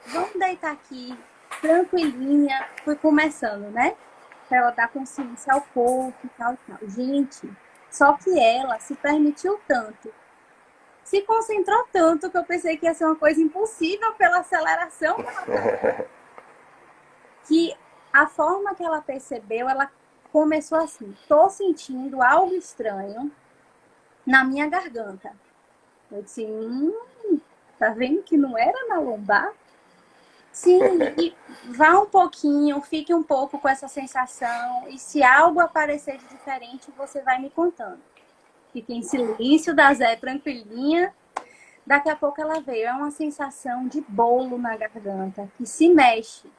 vamos deitar aqui, tranquilinha. Fui começando, né? Pra ela dar consciência ao corpo e tal e tal. Gente, só que ela se permitiu tanto, se concentrou tanto que eu pensei que ia ser uma coisa impossível pela aceleração que ela tava, que a forma que ela percebeu, ela começou assim, tô sentindo algo estranho na minha garganta. Eu disse, tá vendo que não era na lombar? Sim, e vá um pouquinho, fique um pouco com essa sensação, e se algo aparecer de diferente, você vai me contando. Fiquei em silêncio, da Zé tranquilinha. Daqui a pouco ela veio, é uma sensação de bolo na garganta, que se mexe.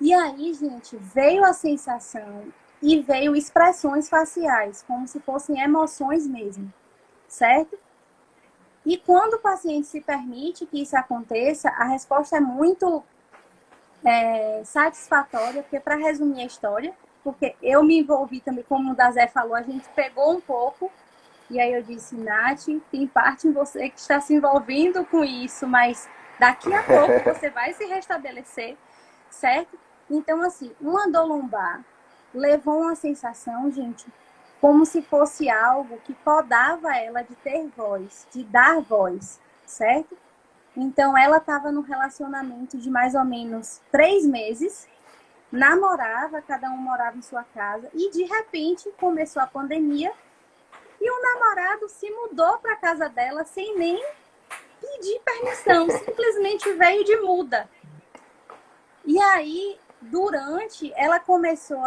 E aí, gente, veio a sensação e veio expressões faciais, como se fossem emoções mesmo, certo? E quando o paciente se permite que isso aconteça, a resposta é muito satisfatória, porque para resumir a história, porque eu me envolvi também, como o Dazé falou, a gente pegou um pouco, e aí eu disse, Nath, tem parte em você que está se envolvendo com isso, mas daqui a pouco você vai se restabelecer, certo? Então, assim, uma dor lombar levou uma sensação, gente, como se fosse algo que podava ela de ter voz, de dar voz, certo? Então, ela estava num relacionamento de mais ou menos 3 meses, namorava, cada um morava em sua casa, e de repente começou a pandemia, e o namorado se mudou para a casa dela sem nem pedir permissão, simplesmente veio de muda. E aí, durante, ela começou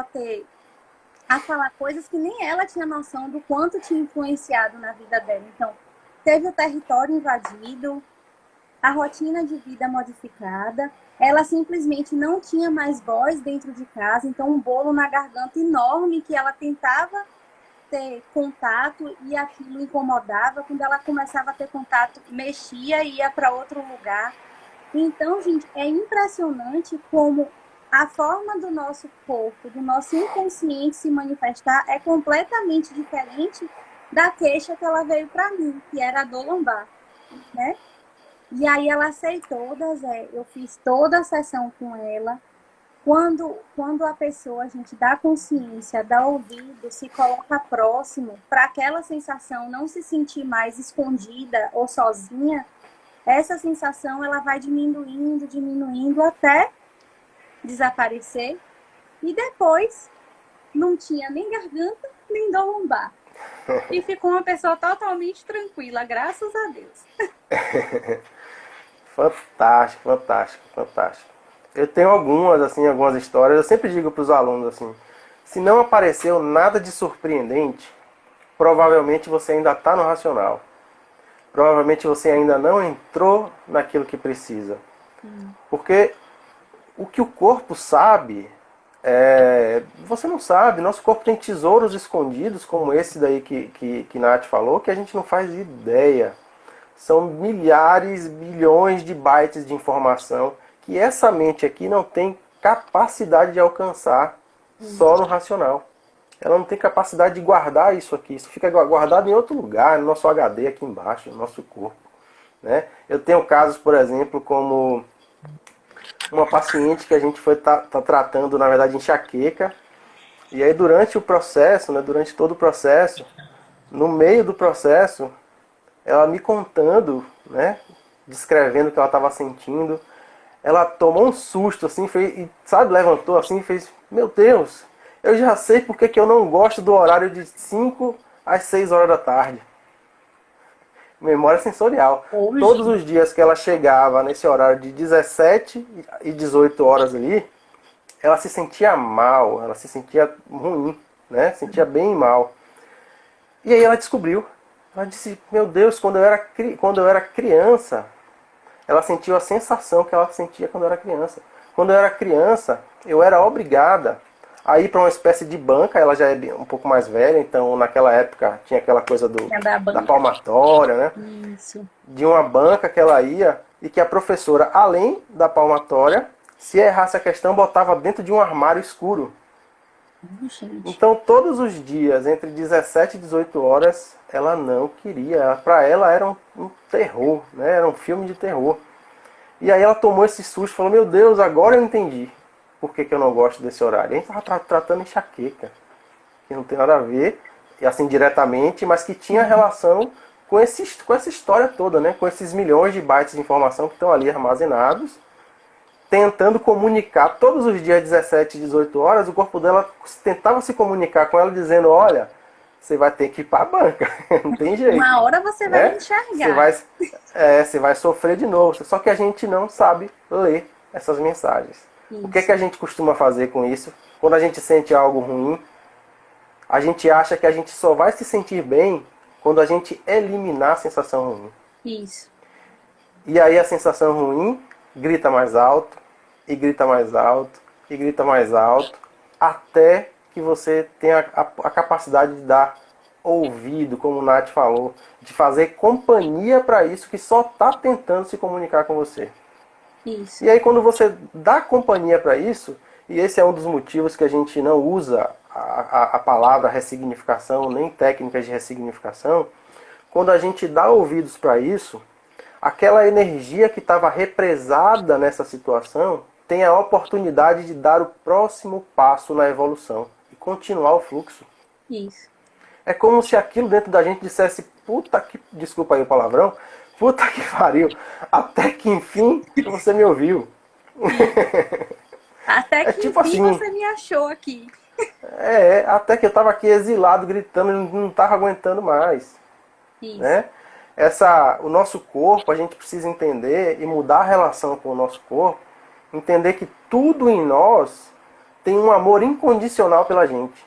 a falar coisas que nem ela tinha noção do quanto tinha influenciado na vida dela. Então, teve o território invadido, a rotina de vida modificada, ela simplesmente não tinha mais voz dentro de casa, então um bolo na garganta enorme que ela tentava ter contato e aquilo incomodava. Quando ela começava a ter contato, mexia e ia para outro lugar. Então, gente, é impressionante como a forma do nosso corpo, do nosso inconsciente se manifestar é completamente diferente da queixa que ela veio para mim, que era a dor lombar, né? E aí ela aceitou, eu fiz toda a sessão com ela. Quando a pessoa, a gente dá consciência, dá ouvido, se coloca próximo, para aquela sensação não se sentir mais escondida ou sozinha, essa sensação ela vai diminuindo, diminuindo até desaparecer. E depois não tinha nem garganta, nem dor lombar. E ficou uma pessoa totalmente tranquila, graças a Deus. Fantástico, fantástico, fantástico. Eu tenho algumas histórias. Eu sempre digo para os alunos assim: se não apareceu nada de surpreendente, provavelmente você ainda está no racional. Provavelmente você ainda não entrou naquilo que precisa. Porque o que o corpo sabe, você não sabe. Nosso corpo tem tesouros escondidos, como esse daí que Nath falou, que a gente não faz ideia. São milhares, bilhões de bytes de informação que essa mente aqui não tem capacidade de alcançar só no racional. Ela não tem capacidade de guardar isso aqui. Isso fica guardado em outro lugar, no nosso HD aqui embaixo, no nosso corpo. Né? Eu tenho casos, por exemplo, como uma paciente que a gente foi tratando, na verdade, enxaqueca. E aí durante o processo, né, durante todo o processo, no meio do processo, ela me contando, né, descrevendo o que ela estava sentindo, ela tomou um susto, assim, e, sabe, levantou assim e fez: meu Deus, eu já sei porque que eu não gosto do horário de 5 às 6 horas da tarde. Memória sensorial. Hoje. Todos os dias que ela chegava nesse horário de 17 e 18 horas ali, ela se sentia mal, ela se sentia ruim, né? Sentia bem mal. E aí ela descobriu. Ela disse: meu Deus, quando eu era criança, ela sentiu a sensação que ela sentia quando eu era criança. Quando eu era criança, eu era obrigada a ir para uma espécie de banca. Ela já é um pouco mais velha, então naquela época tinha aquela coisa da palmatória, né? Isso. De uma banca que ela ia e que a professora, além da palmatória, se errasse a questão, botava dentro de um armário escuro. Então todos os dias, entre 17 e 18 horas, ela não queria. Para ela era um terror, né? Era um filme de terror. E aí ela tomou esse susto e falou: meu Deus, agora eu entendi por que eu não gosto desse horário. A gente estava tratando enxaqueca, que não tem nada a ver, e assim diretamente, mas que tinha relação com essa história toda, né? Com esses milhões de bytes de informação que estão ali armazenados, tentando comunicar todos os dias, 17 e 18 horas. O corpo dela tentava se comunicar com ela, dizendo: olha, você vai ter que ir para a banca, não tem jeito. Uma hora você vai enxergar. Você vai sofrer de novo. Só que a gente não sabe ler essas mensagens. Isso. O que é que a gente costuma fazer com isso? Quando a gente sente algo ruim, a gente acha que a gente só vai se sentir bem quando a gente eliminar a sensação ruim. Isso. E aí a sensação ruim grita mais alto, e grita mais alto, e grita mais alto, até que você tenha a capacidade de dar ouvido, como o Nath falou, de fazer companhia para isso que só está tentando se comunicar com você. Isso. E aí quando você dá companhia para isso, e esse é um dos motivos que a gente não usa a palavra ressignificação, nem técnicas de ressignificação, quando a gente dá ouvidos para isso, aquela energia que estava represada nessa situação tem a oportunidade de dar o próximo passo na evolução e continuar o fluxo. Isso. É como se aquilo dentro da gente dissesse: puta que... desculpa aí o palavrão. Puta que pariu. Até que enfim você me ouviu. Até que tipo enfim assim, você me achou aqui. Até que eu estava aqui exilado, gritando, e não estava aguentando mais. Isso. Né? O nosso corpo, a gente precisa entender e mudar a relação com o nosso corpo. Entender que tudo em nós tem um amor incondicional pela gente.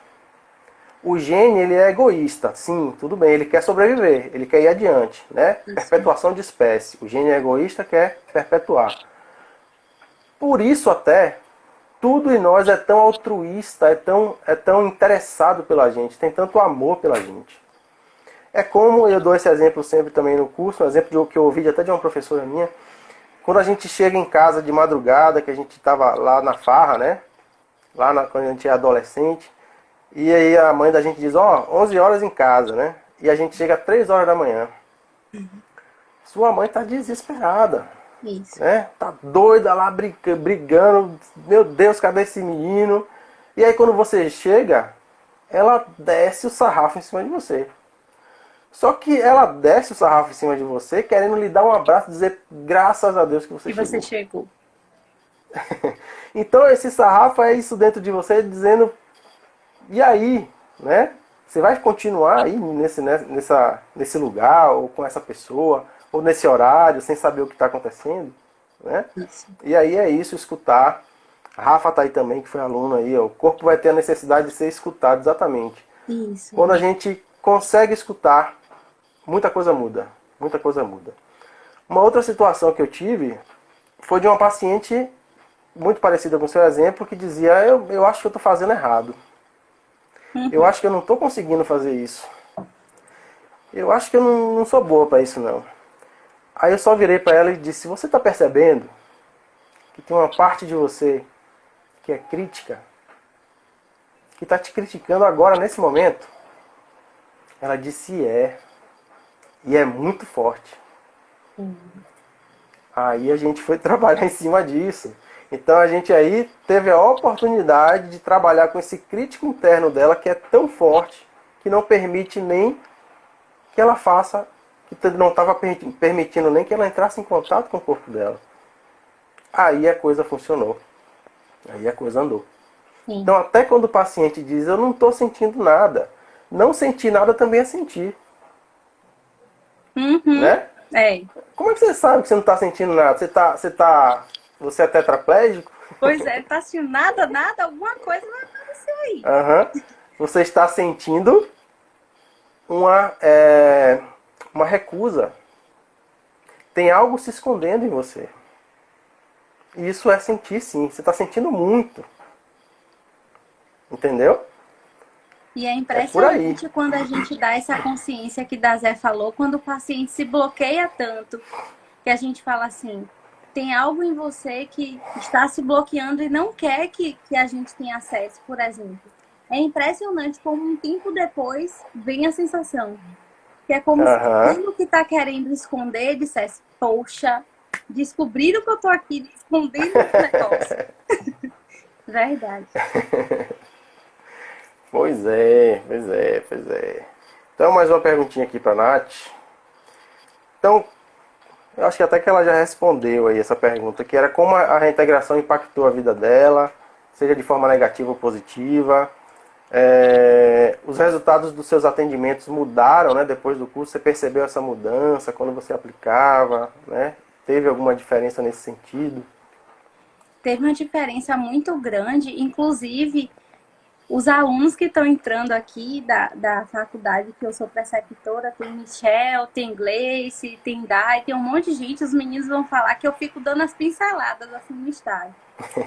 O gene, ele é egoísta, sim, tudo bem, ele quer sobreviver, ele quer ir adiante, né? Isso. Perpetuação de espécie. O gene é egoísta, quer perpetuar. Por isso até, tudo em nós é tão altruísta, é tão interessado pela gente, tem tanto amor pela gente. É como, eu dou esse exemplo sempre também no curso, um exemplo que eu ouvi até de uma professora minha, quando a gente chega em casa de madrugada, que a gente estava lá na farra, né? Quando a gente é adolescente, e aí a mãe da gente diz, ó, 11 horas em casa, né? E a gente chega às 3 horas da manhã. Sua mãe tá desesperada, Isso. né? Tá doida lá brigando, meu Deus, cadê esse menino? E aí quando você chega, ela desce o sarrafo em cima de você. Só que ela desce o sarrafo em cima de você, querendo lhe dar um abraço e dizer graças a Deus que você E chegou. você chegou. Então esse sarrafo é isso dentro de você dizendo, e aí, né? Você vai continuar aí nesse lugar, ou com essa pessoa, ou nesse horário, sem saber o que está acontecendo, né? Isso. E aí é isso, escutar. A Rafa tá aí também, que foi aluna aí, ó. O corpo vai ter a necessidade de ser escutado, exatamente. Isso. Quando a gente consegue escutar, muita coisa muda. Muita coisa muda. Uma outra situação que eu tive foi de uma paciente muito parecida com o seu exemplo, que dizia, eu acho que eu estou fazendo errado. Eu acho que eu não estou conseguindo fazer isso. Eu acho que eu não sou boa para isso, não. Aí eu só virei para ela e disse, você está percebendo que tem uma parte de você que é crítica, que está te criticando agora, nesse momento? Ela disse, é. E é muito forte. Aí a gente foi trabalhar em cima disso. Então a gente aí teve a oportunidade de trabalhar com esse crítico interno dela, que é tão forte, que não permite nem que ela faça, que não estava permitindo nem que ela entrasse em contato com o corpo dela. Aí a coisa funcionou. Aí a coisa andou. Sim. Então até quando o paciente diz, eu não estou sentindo nada, não sentir nada também é sentir. Né? É. Como é que você sabe que você não está sentindo nada? Você é tetraplégico? Pois é, tá assim, nada, alguma coisa vai acontecer aí. Uhum. Você está sentindo uma recusa. Tem algo se escondendo em você. E isso é sentir, sim. Você está sentindo muito. Entendeu? E é por impressionante quando a gente dá essa consciência que Dazé falou, quando o paciente se bloqueia tanto, que a gente fala assim, tem algo em você que está se bloqueando e não quer que a gente tenha acesso, por exemplo. É impressionante como um tempo depois vem a sensação. Que é como se aquilo que está querendo esconder dissesse, poxa, descobriram que eu estou aqui escondendo esse negócio. Verdade. Pois é. Então, mais uma perguntinha aqui para a Nath. Então, eu acho que até que ela já respondeu aí essa pergunta, que era como a reintegração impactou a vida dela, seja de forma negativa ou positiva. Os resultados dos seus atendimentos mudaram, né, depois do curso? Você percebeu essa mudança quando você aplicava, né? Teve alguma diferença nesse sentido? Teve uma diferença muito grande, inclusive os alunos que estão entrando aqui da faculdade, que eu sou preceptora, tem Michel, tem Gleice, tem Dai, tem um monte de gente, os meninos vão falar que eu fico dando as pinceladas assim no estágio.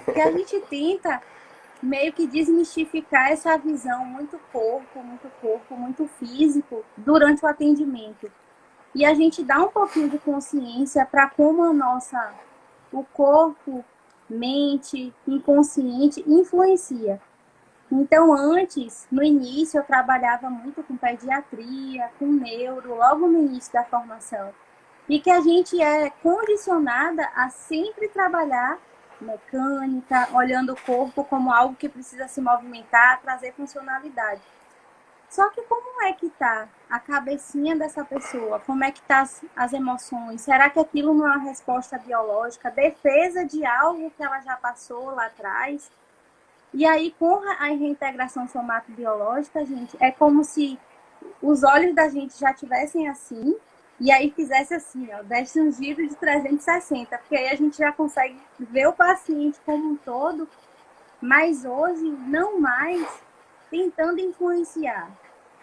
Porque a gente tenta meio que desmistificar essa visão muito corpo, muito físico durante o atendimento. E a gente dá um pouquinho de consciência para como o corpo, mente, inconsciente influencia. Então, antes, no início, eu trabalhava muito com pediatria, com neuro, logo no início da formação. E que a gente é condicionada a sempre trabalhar mecânica, olhando o corpo como algo que precisa se movimentar, trazer funcionalidade. Só que como é que tá a cabecinha dessa pessoa? Como é que tá as emoções? Será que aquilo não é uma resposta biológica, defesa de algo que ela já passou lá atrás? E aí, com a reintegração somato-biológica, gente, é como se os olhos da gente já tivessem assim, e aí fizesse assim, ó, desse um giro de 360, porque aí a gente já consegue ver o paciente como um todo, mas hoje não mais tentando influenciar,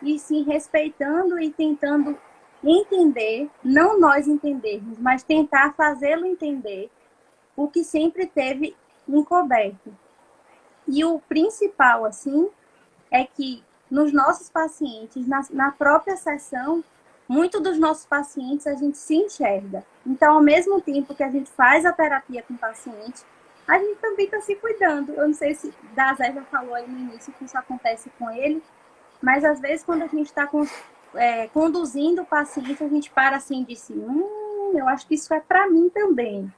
e sim respeitando e tentando entender, não nós entendermos, mas tentar fazê-lo entender o que sempre teve encoberto. E o principal, assim, é que nos nossos pacientes, na própria sessão, muito dos nossos pacientes a gente se enxerga. Então, ao mesmo tempo que a gente faz a terapia com o paciente, a gente também está se cuidando. Eu não sei se Dazé já falou aí no início que isso acontece com ele, mas às vezes quando a gente está conduzindo o paciente, a gente para assim e diz, eu acho que isso é para mim também.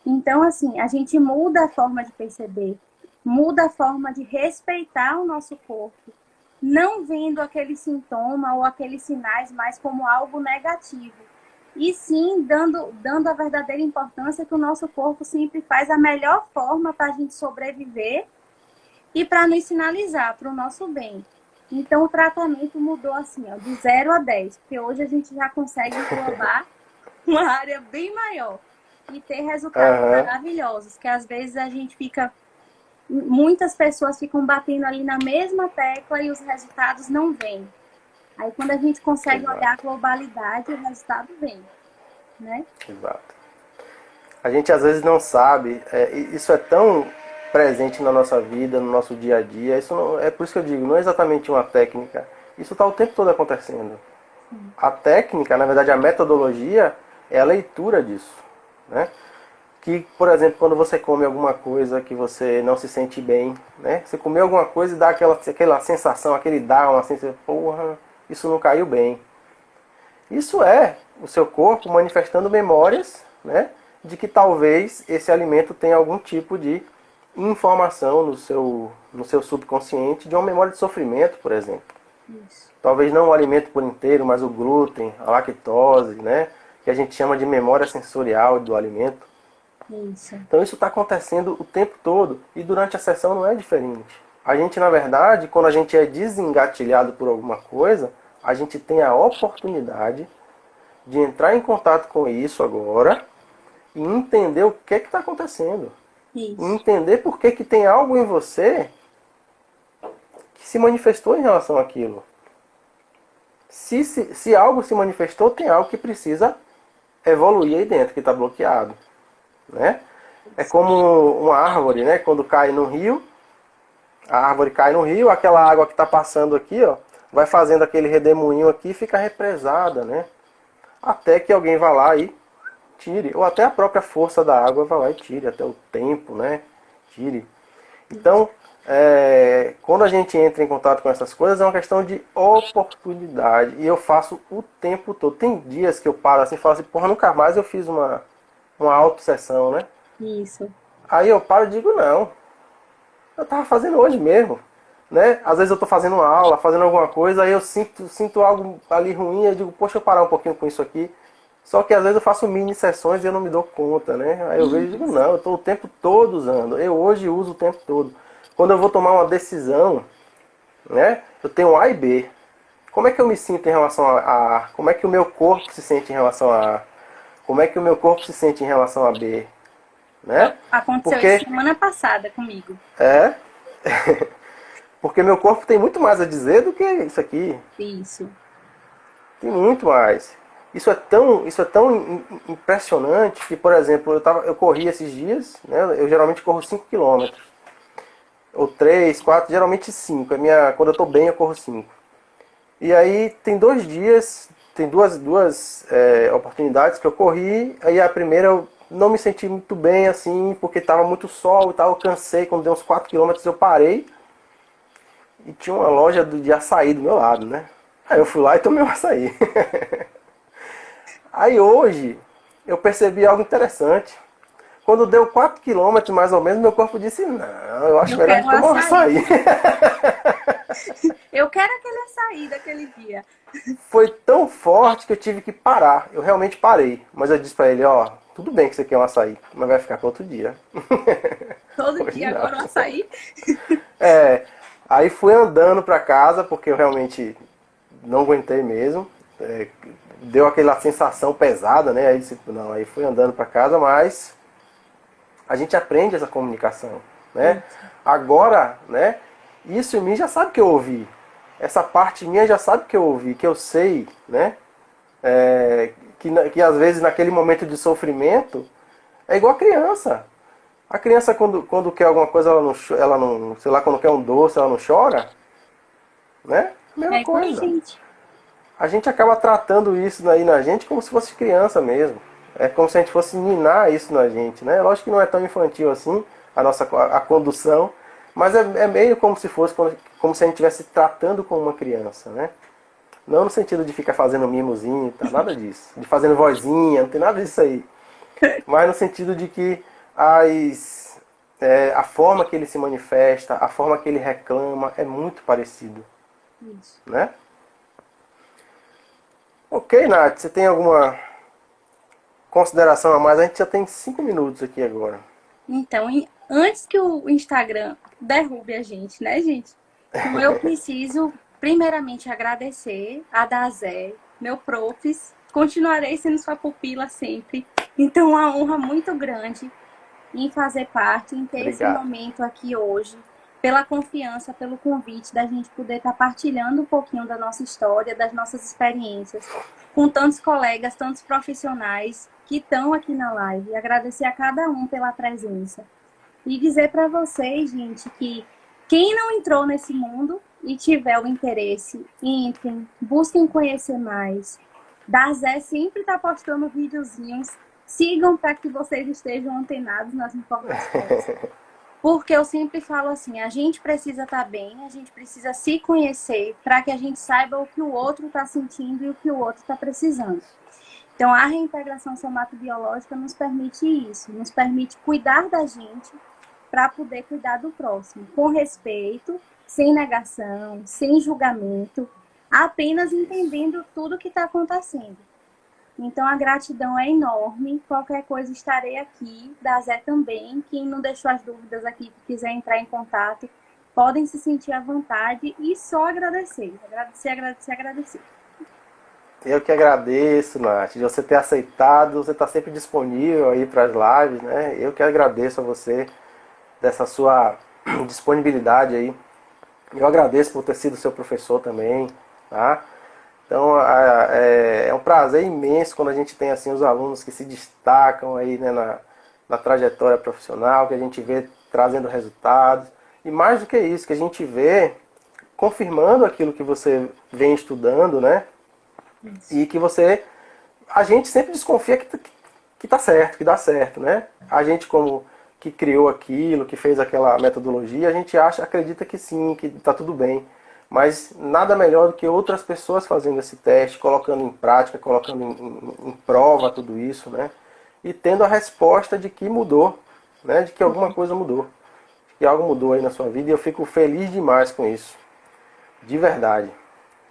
Então, assim, a gente muda a forma de perceber, muda a forma de respeitar o nosso corpo, não vendo aquele sintoma ou aqueles sinais mais como algo negativo, e sim dando a verdadeira importância que o nosso corpo sempre faz a melhor forma para a gente sobreviver e para nos sinalizar para o nosso bem. Então, o tratamento mudou assim, ó, de 0 a 10, porque hoje a gente já consegue englobar uma área bem maior e ter resultados maravilhosos, que às vezes a gente fica, muitas pessoas ficam batendo ali na mesma tecla e os resultados não vêm. Aí quando a gente consegue olhar a globalidade, o resultado vem, né? Exato. A gente às vezes não sabe, isso é tão presente na nossa vida, no nosso dia a dia, isso não, é por isso que eu digo, não é exatamente uma técnica, isso está o tempo todo acontecendo. A técnica, na verdade a metodologia, é a leitura disso, né? Que, por exemplo, quando você come alguma coisa que você não se sente bem, né? Você comeu alguma coisa e dá aquela sensação, aquele down, assim, você, porra, isso não caiu bem. Isso é o seu corpo manifestando memórias, né? De que talvez esse alimento tenha algum tipo de informação no seu subconsciente de uma memória de sofrimento, por exemplo. Isso. Talvez não o alimento por inteiro, mas o glúten, a lactose, né? Que a gente chama de memória sensorial do alimento. Isso. Então isso está acontecendo o tempo todo e durante a sessão não é diferente. A gente, na verdade, quando a gente é desengatilhado por alguma coisa, a gente tem a oportunidade de entrar em contato com isso agora e entender o que está acontecendo. Isso. E entender por que tem algo em você que se manifestou em relação àquilo. Se algo se manifestou, tem algo que precisa evoluir aí dentro, que está bloqueado. Né? É como uma árvore, né? Quando cai no rio, a árvore cai no rio, aquela água que está passando aqui, ó, vai fazendo aquele redemoinho aqui e fica represada, né? Até que alguém vá lá e tire, ou até a própria força da água vai lá e tire, até o tempo, né? Tire. Então, quando a gente entra em contato com essas coisas, é uma questão de oportunidade. E eu faço o tempo todo. Tem dias que eu paro assim e falo assim, porra, nunca mais eu fiz uma autossessão, né? Isso. Aí eu paro e digo, não, eu tava fazendo hoje mesmo, né? Às vezes eu tô fazendo uma aula, fazendo alguma coisa, aí eu sinto algo ali ruim, eu digo, poxa, eu parar um pouquinho com isso aqui. Só que às vezes eu faço mini sessões e eu não me dou conta, né? Aí eu vejo e digo, não, eu tô o tempo todo usando, eu hoje uso o tempo todo. Quando eu vou tomar uma decisão, né? Eu tenho A e B. Como é que eu me sinto em relação a A? Como é que o meu corpo se sente em relação a A? Como é que o meu corpo se sente em relação a B? Né? Aconteceu isso semana passada comigo. Porque meu corpo tem muito mais a dizer do que isso aqui. Isso. Tem muito mais. Isso é tão impressionante que, por exemplo, eu corri esses dias, né? Eu geralmente corro 5 quilômetros. Ou 3, 4, geralmente 5. Quando eu estou bem, eu corro 5. E aí tem 2 dias, tem duas oportunidades que eu corri. Aí a primeira eu não me senti muito bem, assim, porque estava muito sol e tal. Eu cansei, quando deu uns 4 quilômetros eu parei. E tinha uma loja de açaí do meu lado, né? Aí eu fui lá e tomei um açaí. Aí hoje eu percebi algo interessante. Quando deu 4 quilômetros mais ou menos, meu corpo disse, não, eu acho melhor a gente tomar um açaí. Eu quero aquele açaí daquele dia. Foi tão forte que eu tive que parar. Eu realmente parei. Mas eu disse pra ele, ó, tudo bem que você quer um açaí, mas vai ficar para outro dia. Todo dia agora um açaí? Aí fui andando pra casa, porque eu realmente não aguentei mesmo. Deu aquela sensação pesada, né? Aí disse, não, aí fui andando pra casa, mas a gente aprende essa comunicação, né? Agora, né? isso em mim já sabe que eu ouvi. Essa parte minha já sabe que eu ouvi, que eu sei, né? Que às vezes naquele momento de sofrimento é igual a criança. A criança quando quer alguma coisa, ela não, sei lá, quando quer um doce, ela não chora, né? A mesma É igual a coisa. gente. A gente acaba tratando isso aí na gente como se fosse criança mesmo. É como se a gente fosse minar isso na gente, né? Lógico que não é tão infantil assim a condução, mas é meio como se fosse como se a gente estivesse tratando como uma criança, né? Não no sentido de ficar fazendo mimozinho, tá? Nada disso. De fazendo vozinha, não tem nada disso aí. Mas no sentido de que a forma que ele se manifesta, a forma que ele reclama é muito parecido, Isso. né? Ok, Nath, você tem alguma consideração a mais? A gente já tem 5 minutos aqui agora. Então, antes que o Instagram derrube a gente, né, gente? Então, eu preciso, primeiramente, agradecer a Dazé, meu profs. Continuarei sendo sua pupila sempre. Então, uma honra muito grande em fazer parte, em ter esse Obrigado. momento aqui hoje, pela confiança, pelo convite da gente poder estar partilhando um pouquinho da nossa história, das nossas experiências, com tantos colegas, tantos profissionais que estão aqui na live. Agradecer a cada um pela presença. E dizer para vocês, gente, que quem não entrou nesse mundo e tiver o interesse, entrem, busquem conhecer mais. Dazé sempre está postando videozinhos. Sigam para que vocês estejam antenados nas informações. Porque eu sempre falo assim, a gente precisa estar bem, a gente precisa se conhecer para que a gente saiba o que o outro está sentindo e o que o outro está precisando. Então, a reintegração somatobiológica nos permite isso, nos permite cuidar da gente para poder cuidar do próximo, com respeito, sem negação, sem julgamento, apenas entendendo tudo que está acontecendo. Então, a gratidão é enorme. Qualquer coisa estarei aqui. Da Zé também. Quem não deixou as dúvidas aqui, que quiser entrar em contato, podem se sentir à vontade e só agradecer. Agradecer, agradecer, agradecer. Eu que agradeço, Nath, de você ter aceitado, você está sempre disponível aí para as lives, né? Eu que agradeço a você dessa sua disponibilidade aí. Eu agradeço por ter sido seu professor também, tá? Então é um prazer imenso quando a gente tem assim os alunos que se destacam aí, né, na trajetória profissional, que a gente vê trazendo resultados. E mais do que isso, que a gente vê confirmando aquilo que você vem estudando, né? E que a gente sempre desconfia que tá certo, que dá certo, né? A gente como que criou aquilo, que fez aquela metodologia, a gente acredita que sim, que tá tudo bem. Mas nada melhor do que outras pessoas fazendo esse teste, colocando em prática, colocando em prova tudo isso, né? E tendo a resposta de que mudou, né? De que alguma coisa mudou. Que algo mudou aí na sua vida e eu fico feliz demais com isso. De verdade.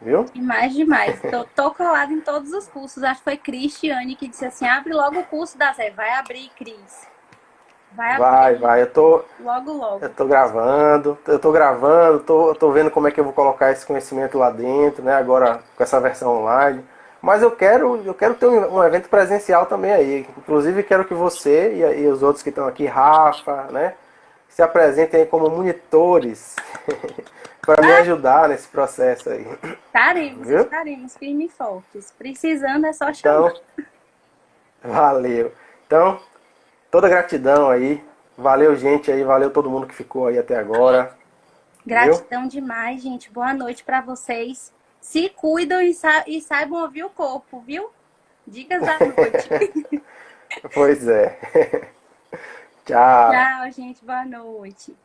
Viu? Demais, demais. Tô colada em todos os cursos. Acho que foi Cristiane que disse assim, abre logo o curso da Zé. Vai abrir, Cris. Vai abrir Vai. logo, logo. Tô vendo como é que eu vou colocar esse conhecimento lá dentro, né? Agora com essa versão online. Mas eu quero ter um evento presencial também aí. Inclusive quero que você e os outros que estão aqui, Rafa, né? Se apresentem aí como monitores para me ajudar nesse processo aí. Viu? Estaremos firmes e fortes. Precisando é só chamar. Então, valeu. Então, toda gratidão aí. Valeu, gente aí. Valeu todo mundo que ficou aí até agora. Viu? Gratidão demais, gente. Boa noite para vocês. Se cuidam e saibam ouvir o corpo, viu? Dicas da noite. Pois é. Tchau. Tchau, gente. Boa noite.